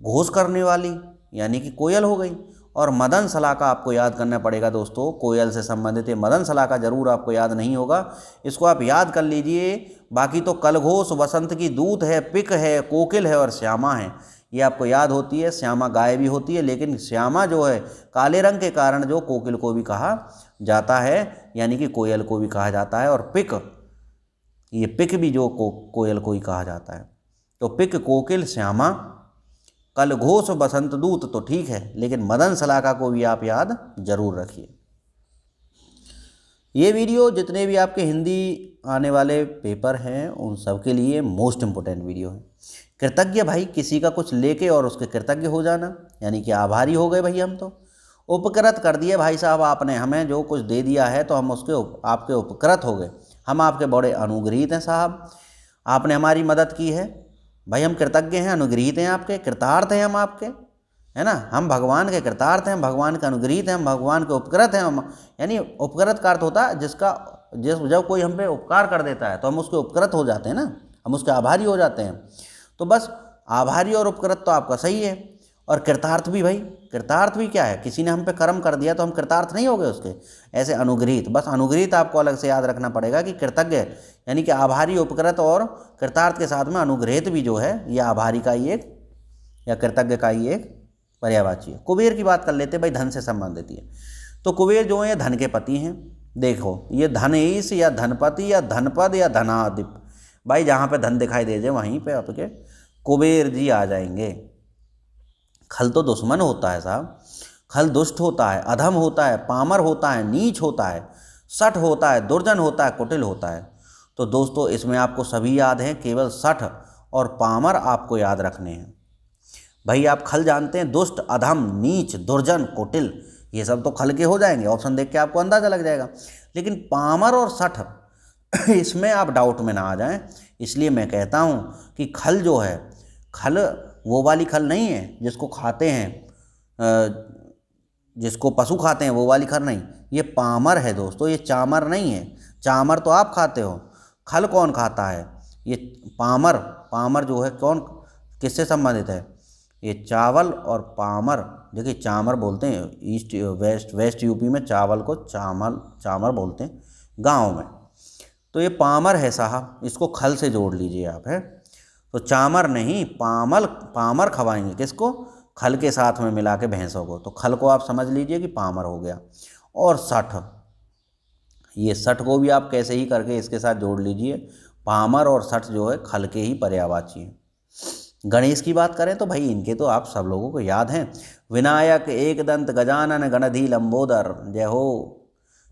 घोष करने वाली यानी कि कोयल हो गई। और मदन सलाका आपको याद करना पड़ेगा दोस्तों, कोयल से संबंधित है। मदन सलाका जरूर आपको याद नहीं होगा, इसको आप याद कर लीजिए। बाकी तो कलघोष वसंत की दूत है, पिक है, कोकिल है और श्यामा है, ये आपको याद होती है। श्यामा गाय भी होती है, लेकिन श्यामा जो है काले रंग के कारण जो कोकिल को भी कहा जाता है, यानी कि कोयल को भी कहा जाता है। और पिक, ये पिक भी जो कोयल को ही कहा जाता है। तो पिक, कोकिल, श्यामा, कलघोष, बसंत दूत तो ठीक है, लेकिन मदन सलाका को भी आप याद जरूर रखिए। ये वीडियो जितने भी आपके हिंदी आने वाले पेपर हैं उन सब के लिए मोस्ट इम्पोर्टेंट वीडियो है। कृतज्ञ भाई, किसी का कुछ लेके और उसके कृतज्ञ हो जाना, यानी कि आभारी हो गए भाई हम तो। उपकृत कर दिए भाई साहब आपने, हमें जो कुछ दे दिया है तो हम उसके आपके उपकृत हो गए, हम आपके बड़े अनुग्रहित हैं साहब, आपने हमारी मदद की है भाई, हम कृतज्ञ हैं, अनुग्रहित हैं आपके, कृतार्थ हैं हम आपके, है ना। हम भगवान के कृतार्थ हैं, हम भगवान के अनुग्रहित हैं, हम भगवान के उपकृत हैं। हम यानी उपकृत का अर्थ होता है जब कोई हम पे उपकार कर देता है तो हम उसके उपकृत हो जाते हैं ना, हम उसके आभारी हो जाते हैं। तो बस आभारी और उपकृत तो आपका सही है। और कृतार्थ भी भाई, कृतार्थ भी क्या है, किसी ने हम पे कर्म कर दिया तो हम कृतार्थ नहीं हो गए उसके, ऐसे अनुग्रहित। बस अनुग्रहित आपको अलग से याद रखना पड़ेगा कि कृतज्ञ यानी कि आभारी, उपकृत और कृतार्थ के साथ में अनुग्रहित भी जो है ये आभारी का ही एक या कृतज्ञ का ही एक पर्यायवाची है। कुबेर की बात कर लेते भाई, धन से संबंधित है। तो कुबेर जो है धन के पति हैं। देखो ये धनेश या धनपति या धनपद या धनाधिप, भाई जहाँ पे धन दिखाई दे जाए वहीं पे आपके कुबेर जी आ जाएंगे। खल तो दुश्मन होता है साहब, खल दुष्ट होता है, अधम होता है, पामर होता है, नीच होता है, सठ होता है, दुर्जन होता है, कुटिल होता है। तो दोस्तों इसमें आपको सभी याद हैं, केवल सठ और पामर आपको याद रखने हैं। भाई आप खल जानते हैं, दुष्ट, अधम, नीच, दुर्जन, कुटिल, ये सब तो खल के हो जाएंगे, ऑप्शन देख के आपको अंदाजा लग जाएगा। लेकिन पामर और सठ इसमें आप डाउट में ना आ जाएं। इसलिए मैं कहता हूँ कि खल जो है, खल वो वाली खल नहीं है जिसको खाते हैं, जिसको पशु खाते हैं वो वाली खल नहीं, ये पामर है दोस्तों, ये चामर नहीं है। चामर तो आप खाते हो, खल कौन खाता है, ये पामर। पामर जो है कौन, किससे संबंधित है, ये चावल और पामर। देखिए चामर बोलते हैं ईस्ट वेस्ट यूपी में चावल को चामर बोलते हैं गांव में। तो ये पामर है साहब, इसको खल से जोड़ लीजिए आप, है तो चामर नहीं पामर खवाएंगे किसको, खल के साथ में मिला के भैंसों को। तो खल को आप समझ लीजिए कि पामर हो गया। और सठ, ये सठ को भी आप कैसे ही करके इसके साथ जोड़ लीजिए, पामर और सठ जो है खल के ही पर्यायवाची हैं। गणेश की बात करें तो भाई इनके तो आप सब लोगों को याद हैं, विनायक, एकदंत, गजानन, गणधि, लंबोदर, जय हो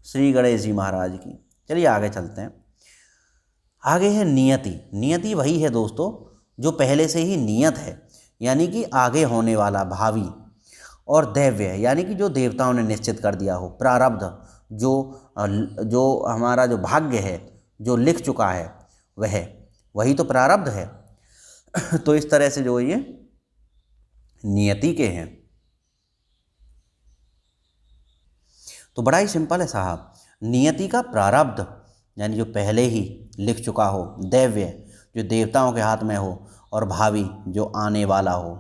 श्री गणेश जी महाराज की। चलिए आगे चलते हैं। आगे है नियति। नियति वही है दोस्तों जो पहले से ही नियत है, यानी कि आगे होने वाला, भावी। और दैव्य यानी कि जो देवताओं ने निश्चित कर दिया हो, प्रारब्ध जो हमारा जो भाग्य है, जो लिख चुका है वही तो प्रारब्ध है। तो इस तरह से जो ये नियति के हैं। तो बड़ा ही सिंपल है साहब, नियति का प्रारब्ध यानी जो पहले ही लिख चुका हो, दैव्य जो देवताओं के हाथ में हो, और भावी जो आने वाला हो,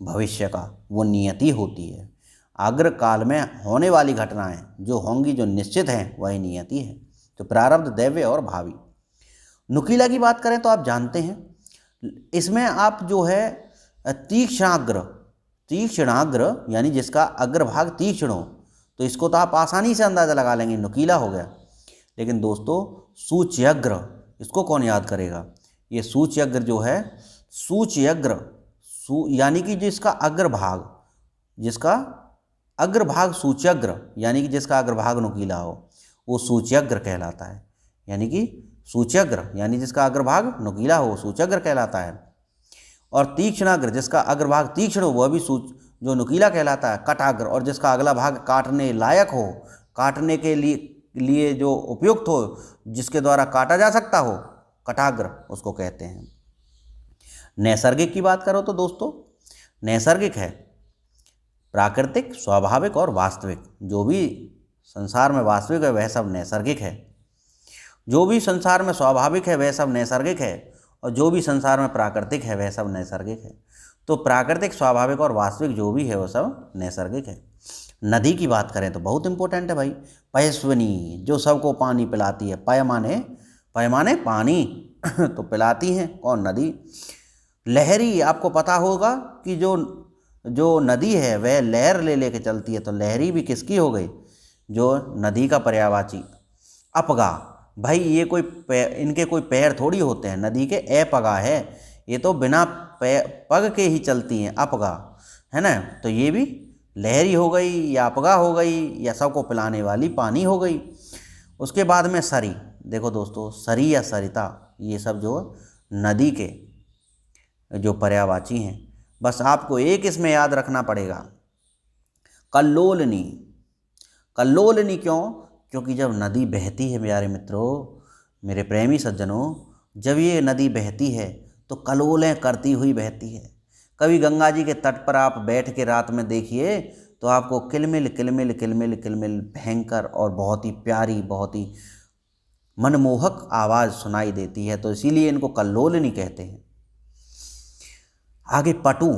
भविष्य का, वो नियति होती है। अग्र काल में होने वाली घटनाएं जो होंगी, जो निश्चित हैं, वही नियति है। तो प्रारब्ध, दैव्य और भावी। नुकीला की बात करें तो आप जानते हैं इसमें आप जो है तीक्ष्णाग्र यानी जिसका अग्रभाग तीक्ष्ण हो, तो इसको तो आप आसानी से अंदाज़ा लगा लेंगे, नुकीला हो गया। लेकिन दोस्तों सूच्यग्र, इसको कौन याद करेगा, ये सूच्यग्र जो है, सूच्यग्र यानी कि जिसका अग्रभाग सूच्यग्र यानी कि जिसका अग्रभाग नुकीला हो, वो सूच्यग्र कहलाता है। यानी कि सूच्यग्र यानी जिसका अग्रभाग नुकीला हो, सूच्यग्र कहलाता है। और तीक्ष्णाग्र जिसका अग्रभाग तीक्ष्ण हो, वह भी जो नुकीला कहलाता है। कटाग्र और जिसका अगला भाग काटने लायक हो, काटने के लिए जो उपयुक्त हो, जिसके द्वारा काटा जा सकता हो, कटाग्र उसको कहते हैं। नैसर्गिक की बात करो तो दोस्तों नैसर्गिक है प्राकृतिक, स्वाभाविक और वास्तविक। जो भी संसार में वास्तविक है वह सब नैसर्गिक है, जो भी संसार में स्वाभाविक है वह सब नैसर्गिक है, और जो भी संसार में प्राकृतिक है वह सब नैसर्गिक है। तो प्राकृतिक, स्वाभाविक और वास्तविक जो भी है वो सब नैसर्गिक है। नदी की बात करें तो बहुत इंपॉर्टेंट है भाई, पयस्विनी जो सबको पानी पिलाती है, पैमाने पानी तो पिलाती हैं कौन, नदी। लहरी, आपको पता होगा कि जो नदी है वह लहर लेके चलती है, तो लहरी भी किसकी हो गई, जो नदी का पर्यायवाची। अपगा, भाई ये इनके कोई पैर थोड़ी होते हैं, नदी के अपगा है, ये तो बिना पग के ही चलती हैं, अपगा है ना। तो ये भी लहरी हो गई या अपगा हो गई या सबको पिलाने वाली पानी हो गई। उसके बाद में सरी, देखो दोस्तों सरी या सरिता, ये सब जो नदी के जो पर्यायवाची हैं। बस आपको एक इसमें याद रखना पड़ेगा, कल्लोलनी। कल्लोलनी क्यों? क्योंकि जब नदी बहती है प्यारे मित्रों, मेरे प्रेमी सज्जनों, जब ये नदी बहती है तो कलोलें करती हुई बहती है। कभी गंगा जी के तट पर आप बैठ के रात में देखिए तो आपको किलमिल किलमिल किलमिल किलमिल भयंकर और बहुत ही प्यारी, बहुत ही मनमोहक आवाज़ सुनाई देती है, तो इसीलिए इनको कल्लोलिनी कहते हैं। आगे पटु।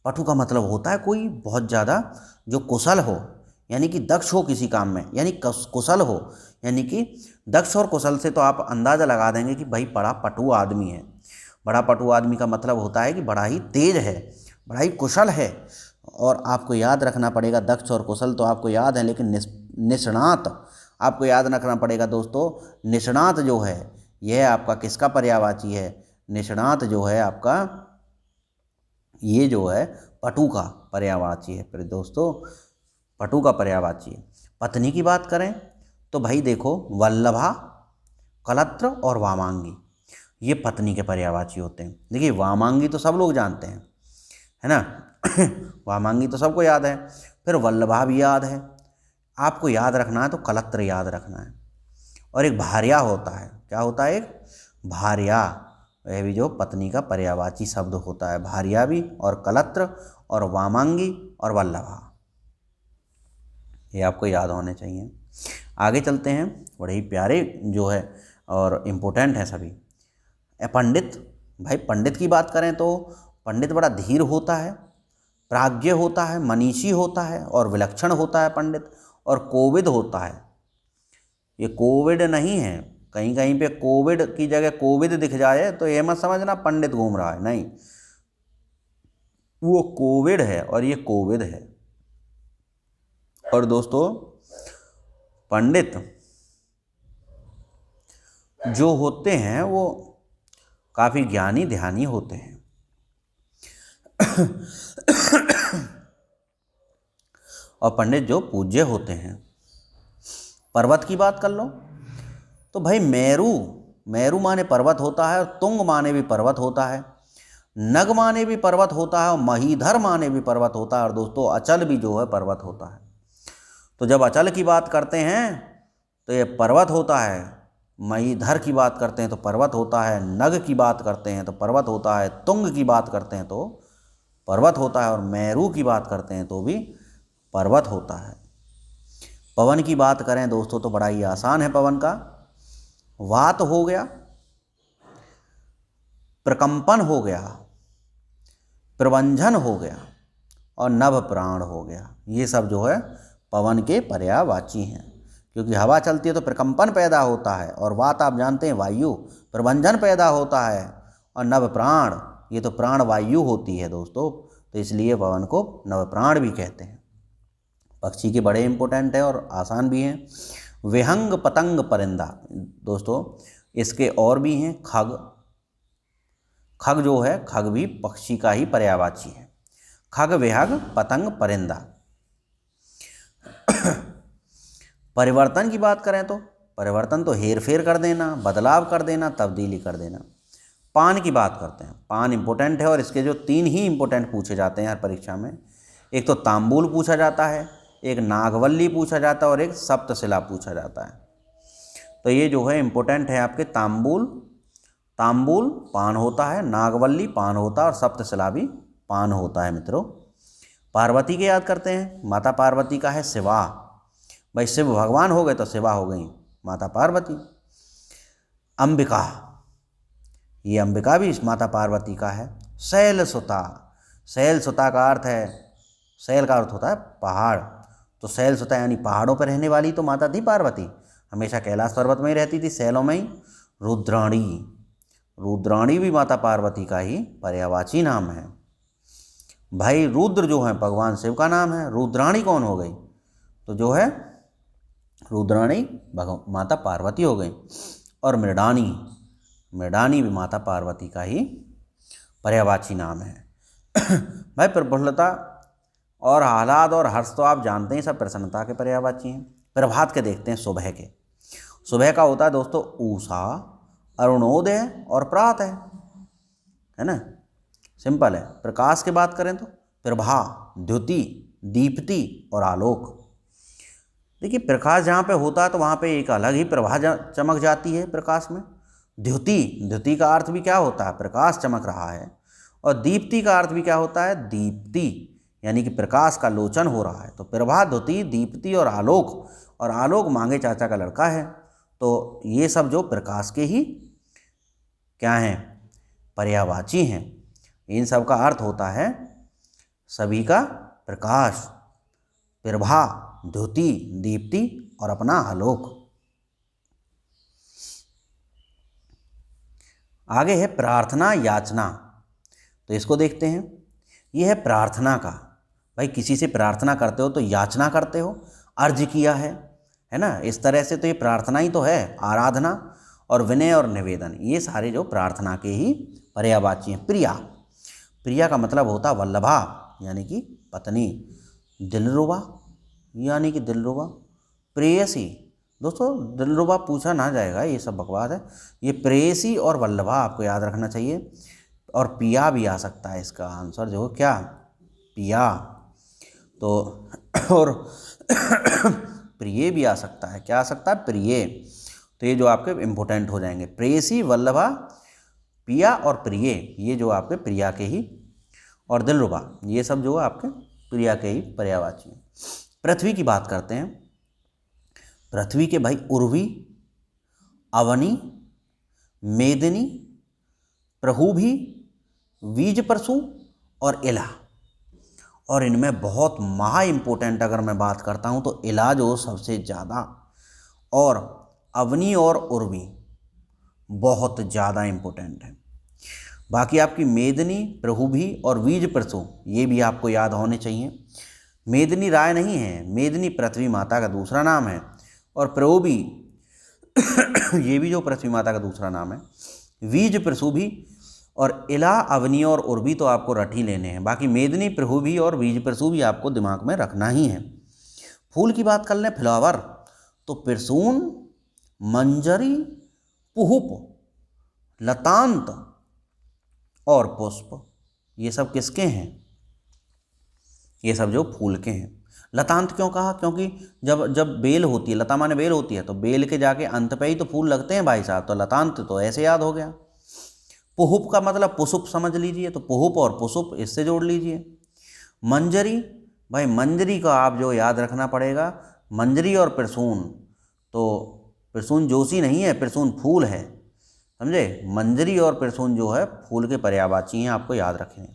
पटु का मतलब होता है कोई बहुत ज़्यादा जो कुशल हो, यानी कि दक्ष हो किसी काम में, यानी कुशल हो, यानी कि दक्ष और कुशल से तो आप अंदाज़ा लगा देंगे कि भाई बड़ा पटु आदमी है। बड़ा पटु आदमी का मतलब होता है कि बड़ा ही तेज है, बड़ा ही कुशल है। और आपको याद रखना पड़ेगा, दक्ष और कुशल तो आपको याद है, लेकिन निष्णात आपको याद रखना पड़ेगा दोस्तों। निष्णात जो है यह आपका किसका पर्यायवाची है? निष्णात जो है आपका, ये जो है पटु का पर्यायवाची है। फिर दोस्तों पटु का पर्यायवाची है। पत्नी की बात करें तो भाई देखो, वल्लभा, कलत्र और वामांगी, ये पत्नी के पर्यायवाची होते हैं। देखिए वामांगी तो सब लोग जानते हैं, है ना वामांगी तो सबको याद है। फिर वल्लभा भी याद है, आपको याद रखना है तो कलत्र याद रखना है। और एक भार्या होता है, क्या होता है? एक भार्या, वह भी जो पत्नी का पर्यायवाची शब्द होता है। भार्या भी, और कलत्र और वामांगी और वल्लभा, ये आपको याद होने चाहिए। आगे चलते हैं, बड़े ही प्यारे जो है और इम्पोर्टेंट है सभी। पंडित, भाई पंडित की बात करें तो पंडित बड़ा धीर होता है, प्राज्ञ होता है, मनीषी होता है और विलक्षण होता है पंडित। और कोविद होता है, ये कोविड नहीं है, कहीं कहीं पे कोविड की जगह कोविद दिख जाए तो ये मत समझना पंडित घूम रहा है, नहीं, वो कोविड है और ये कोविद है। और दोस्तों पंडित जो होते हैं वो काफ़ी ज्ञानी ध्यानी होते हैं। और पंडित जो पूज्य होते हैं। पर्वत की बात कर लो तो भाई मेरू, मेरू माने पर्वत होता है, और तुंग माने भी पर्वत होता है, नग माने भी पर्वत होता है, और महीधर माने भी पर्वत होता है। और दोस्तों अचल भी जो है पर्वत होता है। तो जब अचल की बात करते हैं तो ये पर्वत होता है, महीधर की बात करते हैं तो पर्वत होता है, नग की बात करते हैं तो पर्वत होता है, तुंग की बात करते हैं तो पर्वत होता है, और मेरू की बात करते हैं तो भी पर्वत होता है। पवन की बात करें दोस्तों तो बड़ा ही आसान है पवन का। वात हो गया, प्रकंपन हो गया, प्रवंजन हो गया और नभ प्राण हो गया। ये सब जो है पवन के पर्यायवाची हैं। क्योंकि हवा चलती है तो प्रकंपन पैदा होता है, और वात आप जानते हैं वायु, प्रवंजन पैदा होता है, और नभ प्राण, ये तो प्राण वायु होती है दोस्तों, तो इसलिए पवन को नभ प्राण भी कहते हैं। पक्षी के बड़े इंपॉर्टेंट है और आसान भी हैं। विहंग, पतंग, परिंदा, दोस्तों इसके और भी हैं। खग, खग जो है, खग भी पक्षी का ही पर्यायवाची है। खग, विहंग, पतंग, परिंदा। परिवर्तन की बात करें तो परिवर्तन तो हेर फेर कर देना, बदलाव कर देना, तब्दीली कर देना। पान की बात करते हैं, पान इंपॉर्टेंट है और इसके जो 3 ही इंपॉर्टेंट पूछे जाते हैं हर परीक्षा में। एक तो तांबूल पूछा जाता है, एक नागवल्ली पूछा जाता है और एक सप्तशिला पूछा जाता है। तो ये जो है इंपॉर्टेंट है आपके। तांबूल, तांबूल पान होता है, नागवल्ली पान होता है और सप्तशिला भी पान होता है मित्रों। पार्वती के याद करते हैं, माता पार्वती का है शिवा, भाई शिव भगवान हो गए तो शिवा हो गई माता पार्वती। अंबिका, ये अंबिका भी माता पार्वती का है। शैल सुता, शैल सुता का अर्थ है, शैल का अर्थ होता है पहाड़, तो शैल सुता यानी पहाड़ों पर रहने वाली तो माता थी पार्वती, हमेशा कैलाश पर्वत में ही रहती थी, शैलों में ही। रुद्राणी, रुद्राणी भी माता पार्वती का ही पर्यायवाची नाम है। भाई रुद्र जो है भगवान शिव का नाम है, रुद्राणी कौन हो गई? तो जो है रुद्राणी माता पार्वती हो गई। और मृडानी, मृडानी भी माता पार्वती का ही पर्यायवाची नाम है। भाई प्रफुल्लता और आह्लाद और हर्ष तो आप जानते हैं सब प्रसन्नता के पर्यायवाची हैं। प्रभात के देखते हैं, सुबह के। सुबह का होता है दोस्तों ऊषा, अरुणोदय और प्रातः, है ना, सिंपल है। प्रकाश की बात करें तो प्रभा, द्युति, दीप्ति और आलोक। देखिए प्रकाश जहाँ पे होता है तो वहाँ पे एक अलग ही प्रभा चमक जाती है प्रकाश में। द्युति, द्युति का अर्थ भी क्या होता है, प्रकाश चमक रहा है। और दीप्ति का अर्थ भी क्या होता है, दीप्ति, यानी कि प्रकाश का लोचन हो रहा है। तो प्रभा, द्युति, दीप्ति और आलोक मांगे चाचा का लड़का है। तो ये सब जो प्रकाश के ही क्या हैं, पर्यायवाची हैं। इन सब का अर्थ होता है सभी का प्रकाश, प्रभा, द्युति, दीप्ति और अपना आलोक। आगे है प्रार्थना याचना। तो इसको देखते हैं। यह है प्रार्थना का, भाई किसी से प्रार्थना करते हो तो याचना करते हो, अर्ज किया है ना, इस तरह से तो ये प्रार्थना ही तो है, आराधना और विनय और निवेदन, ये सारे जो प्रार्थना के ही पर्यायवाची हैं। प्रिया, प्रिया का मतलब होता है वल्लभा, यानी कि पत्नी। दिलरुबा, यानी कि दिलरुबा। प्रेयसी, दोस्तों दिलरुबा पूछा ना जाएगा, ये सब बकवास है। ये प्रेयसी और वल्लभा आपको याद रखना चाहिए। और पिया भी आ सकता है, इसका आंसर जो क्या, पिया। तो और प्रिय भी आ सकता है, क्या आ सकता है, प्रिय। तो ये जो आपके इम्पोर्टेंट हो जाएंगे, प्रेयसी, वल्लभा, पिया और प्रिय, ये जो आपके प्रिया के ही, और दिलरुबा, ये सब जो है आपके प्रिया के ही पर्यायवाची हैं। पृथ्वी की बात करते हैं। पृथ्वी के भाई उर्वी, अवनी, मेदिनी, प्रहुभी, वीजप्रसु और इला। और इनमें बहुत महा इम्पोर्टेंट अगर मैं बात करता हूँ तो इला जो सबसे ज़्यादा, और अवनी और उर्वी बहुत ज़्यादा इम्पोर्टेंट है। बाकी आपकी मेदिनी, प्रहुभी और वीजप्रसु ये भी आपको याद होने चाहिए। मेदिनी राय नहीं है, मेदिनी पृथ्वी माता का दूसरा नाम है। और प्रहुभी ये भी जो पृथ्वी माता का दूसरा नाम है। वीजप्रसु भी, और इला, अवनी और उर्वी तो आपको रट ही लेने हैं। बाकी मेदिनी, प्रहुभी और वीजप्रसु भी आपको दिमाग में रखना ही है। फूल की बात कर लें, फ्लावर, तो पिरसून, मंजरी, पुहुप, लतांत और पुष्प, ये सब किसके हैं, ये सब जो फूल के हैं। लतांत क्यों कहा, क्योंकि जब बेल होती है, लता माने बेल होती है, तो बेल के जाके अंत पे ही तो फूल लगते हैं भाई साहब, तो लतांत तो ऐसे याद हो गया। पुहुप का मतलब पुष्प समझ लीजिए, तो पुहुप और पुष्प इससे जोड़ लीजिए। मंजरी, भाई मंजरी का आप जो याद रखना पड़ेगा, मंजरी और पिरसून, तो पिरसून जोशी नहीं है, पिरसून फूल है, समझे। मंजरी और पिरसून जो है फूल के पर्यायवाची हैं, आपको याद रखें।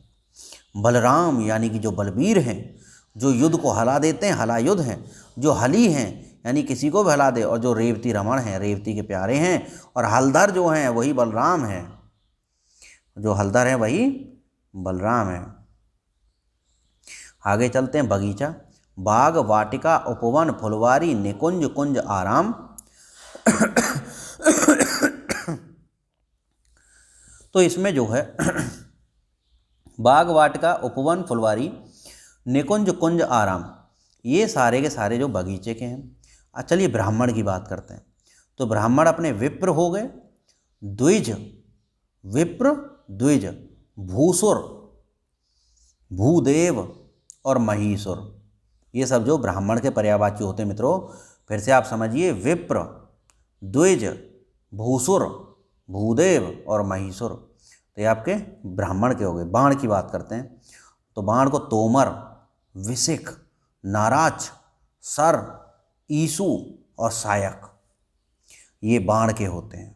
बलराम, यानी कि जो बलबीर हैं, जो युद्ध को हला देते हैं, हला युद्ध हैं। जो हली हैं, यानी किसी को भी हला दे। और जो रेवती रमण हैं, रेवती के प्यारे हैं। और हलधर जो हैं वही बलराम हैं, जो हलधर हैं वही बलराम हैं। आगे चलते हैं। बगीचा, बाग, वाटिका, उपवन, फुलवारी, निकुंज, कुंज, आराम। तो इसमें जो है बाग, वाटिका, उपवन, फुलवारी, निकुंज, कुंज, आराम, ये सारे के सारे जो बगीचे के हैं। चलिए ब्राह्मण की बात करते हैं। तो ब्राह्मण अपने विप्र हो गए, द्विज, विप्र, द्विज, भूसुर, भूदेव और महीसुर, ये सब जो ब्राह्मण के पर्यायवाची होते हैं मित्रों। फिर से आप समझिए, विप्र, द्विज, भूसुर, भूदेव और महीसुर, तो ये आपके ब्राह्मण के हो गए। बाण की बात करते हैं। तो बाण को तोमर, विसिक, नाराच, सर, ईसु और सायक, ये बाण के होते हैं।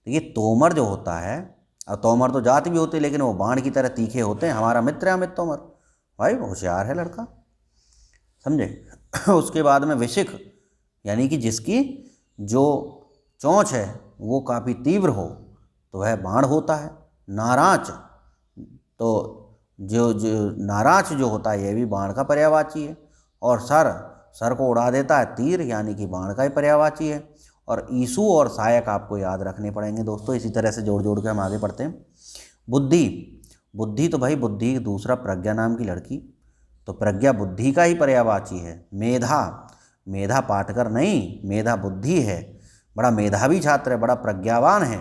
देखिए तोमर जो होता है, और तोमर तो जाति भी होती है, लेकिन वो बाण की तरह तीखे होते हैं। हमारा मित्र है अमित तोमर, भाई होशियार है लड़का, समझे। उसके बाद में विसिक, यानी कि जिसकी जो चोंच है वो काफ़ी तीव्र हो, तो वह बाण होता है। नाराच, तो जो नाराच जो होता है ये भी बाण का पर्यायवाची है। और सर को उड़ा देता है तीर, यानी कि बाण का ही पर्यायवाची है। और ईसु और सहायक आपको याद रखने पड़ेंगे दोस्तों। इसी तरह से जोड़ जोड़ के हम आगे बढ़ते हैं। बुद्धि तो भाई बुद्धि दूसरा प्रज्ञा नाम की लड़की, तो प्रज्ञा बुद्धि का ही पर्यायवाची है। मेधा पाटकर नहीं, मेधा बुद्धि है। बड़ा मेधावी छात्र है, बड़ा प्रज्ञावान है।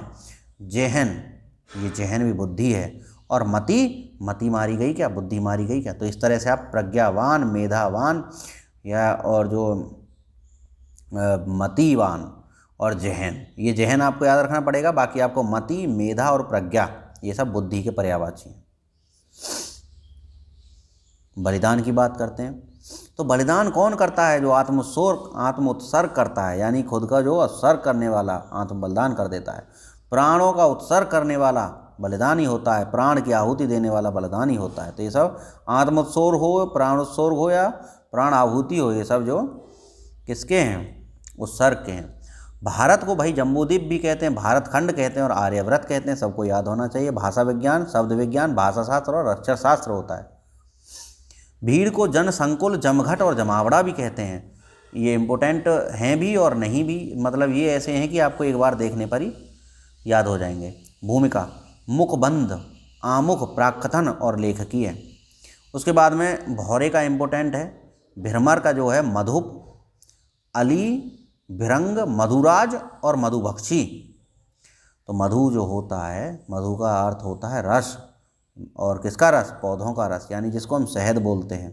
जेहन, ये जेहन भी बुद्धि है। और मति, मति मारी गई क्या, बुद्धि मारी गई क्या। तो इस तरह से आप प्रज्ञावान, मेधावान या और जो मतिवान और जेहन, ये जेहन आपको याद रखना पड़ेगा। बाकी आपको मति, मेधा और प्रज्ञा ये सब बुद्धि के पर्यायवाची हैं। बलिदान की बात करते हैं। तो बलिदान कौन करता है, जो आत्मोत्सर्ग करता है, यानी खुद का जो उत्सर्ग करने वाला, आत्म बलिदान कर देता है। प्राणों का उत्सर्ग करने वाला बलिदान ही होता है, प्राण की आहुति देने वाला बलिदान ही होता है। तो ये सब आत्मोत्सर्ग हो, प्राणोत्सर्ग हो या प्राण आहुति हो, ये सब जो किसके हैं, उत्सर्ग के हैं। भारत को भाई जम्बूद्वीप भी कहते हैं, भारत खंड कहते हैं और आर्यव्रत कहते हैं, सबको याद होना चाहिए। भाषा विज्ञान, शब्द विज्ञान, भाषा शास्त्र और अक्षर शास्त्र होता है। भीड़ को जनसंकुल, जमघट और जमावड़ा भी कहते हैं। ये इम्पोर्टेंट हैं भी और नहीं भी, मतलब ये ऐसे हैं कि आपको एक बार देखने पर ही याद हो जाएंगे। भूमिका, मुखबंध, आमुख, प्राकथन और लेखकीय। उसके बाद में भौरे का इम्पोर्टेंट है। भ्रमर का जो है मधुप, अली, भिरंग, मधुराज और मधुभक्षी। तो मधु जो होता है, मधु का अर्थ होता है रस, और किसका रस, पौधों का रस, यानी जिसको हम शहद बोलते हैं।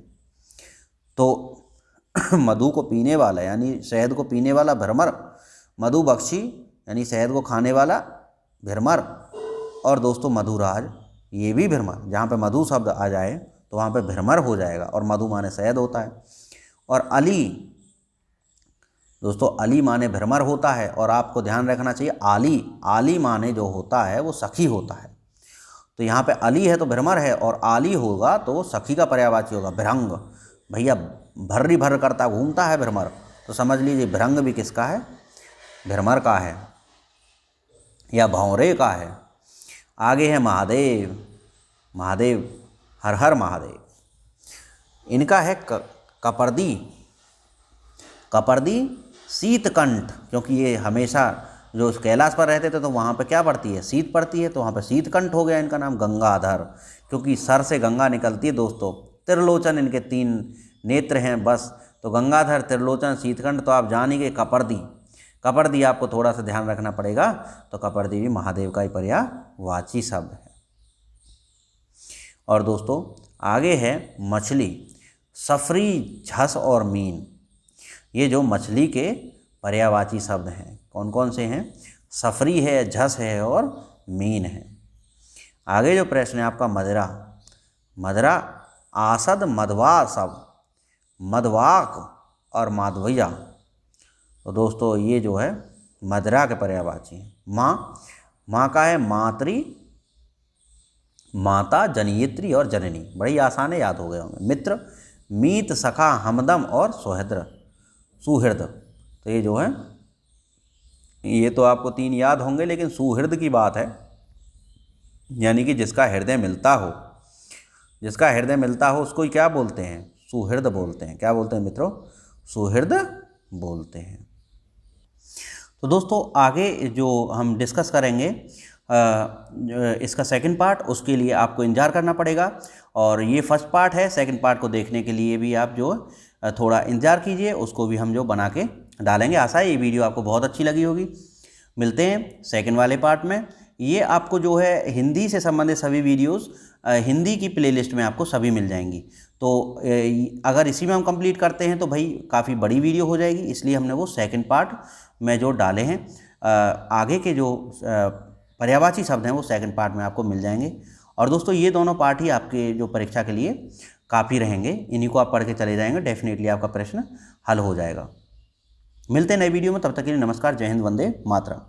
तो मधु को पीने वाला यानी शहद को पीने वाला भ्रमर, मधुभक्षी यानी शहद को खाने वाला भ्रमर, और दोस्तों मधुराज ये भी भ्रमर। जहाँ पे मधु शब्द आ जाए तो वहाँ पे भ्रमर हो जाएगा, और मधु माने शहद होता है। और अली, दोस्तों अली माने भ्रमर होता है, और आपको ध्यान रखना चाहिए आली, आली माने जो होता है वो सखी होता है। तो यहाँ पे अली है तो भ्रमर है, और आली होगा तो सखी का पर्यायवाची होगा, भृंग। भैया भर्री भर करता घूमता है भ्रमर, तो समझ लीजिए भृंग भी किसका है, भ्रमर का है या भौरे का है। आगे है महादेव, महादेव, हर हर महादेव। इनका है कपर्दी, कपर्दी शीतकंठ, क्योंकि ये हमेशा जो कैलाश पर रहते थे तो वहाँ पे क्या पड़ती है, शीत पड़ती है, तो वहाँ पे शीतकंठ हो गया इनका नाम। गंगाधर, क्योंकि सर से गंगा निकलती है दोस्तों। त्रिलोचन, इनके 3 नेत्र हैं बस। तो गंगाधर, त्रिलोचन, शीतकंठ तो आप जान ही गए। कपर्दी, कपर्दी आपको थोड़ा सा ध्यान रखना पड़ेगा। तो कपर्दी भी महादेव का ही पर्यायवाची शब्द है। और दोस्तों आगे है मछली, सफरी, झस और मीन। ये जो मछली के पर्यायवाची शब्द हैं कौन कौन से हैं, सफरी है, झस है और मीन है। आगे जो प्रश्न है आपका मदरा, मदरा, आसद, मधवा शब्द, मधवाक और माधवैया। तो दोस्तों ये जो है मदरा के पर्यायवाची हैं। माँ, माँ का है मातृ, माता, जनयित्री और जननी, बड़ी आसान है, याद हो गए होंगे। मित्र, मीत, सखा, हमदम और सुहृद। तो ये जो है ये तो आपको 3 याद होंगे, लेकिन सुहृद की बात है, यानी कि जिसका हृदय मिलता हो, जिसका हृदय मिलता हो उसको क्या बोलते हैं, सुहृद बोलते हैं। क्या बोलते हैं मित्रों, सुहृद बोलते हैं। तो दोस्तों आगे जो हम डिस्कस करेंगे इसका सेकंड पार्ट, उसके लिए आपको इंतजार करना पड़ेगा। और ये फर्स्ट पार्ट है, सेकंड पार्ट को देखने के लिए भी आप जो थोड़ा इंतजार कीजिए, उसको भी हम जो बना के डालेंगे। आशा है ये वीडियो आपको बहुत अच्छी लगी होगी। मिलते हैं सेकंड वाले पार्ट में। ये आपको जो है हिंदी से संबंधित सभी वीडियोस हिंदी की प्लेलिस्ट में आपको सभी मिल जाएंगी। तो अगर इसी में हम कंप्लीट करते हैं तो भाई काफ़ी बड़ी वीडियो हो जाएगी, इसलिए हमने वो सेकंड पार्ट में जो डाले हैं। आगे के जो पर्यायवाची शब्द हैं वो सेकंड पार्ट में आपको मिल जाएंगे। और दोस्तों ये दोनों पार्ट ही आपके जो परीक्षा के लिए काफ़ी रहेंगे, इन्हीं को आप पढ़ के चले जाएंगे, डेफिनेटली आपका प्रश्न हल हो जाएगा। मिलते हैं नई वीडियो में, तब तक के लिए नमस्कार, जय हिंद, वंदे मातरम।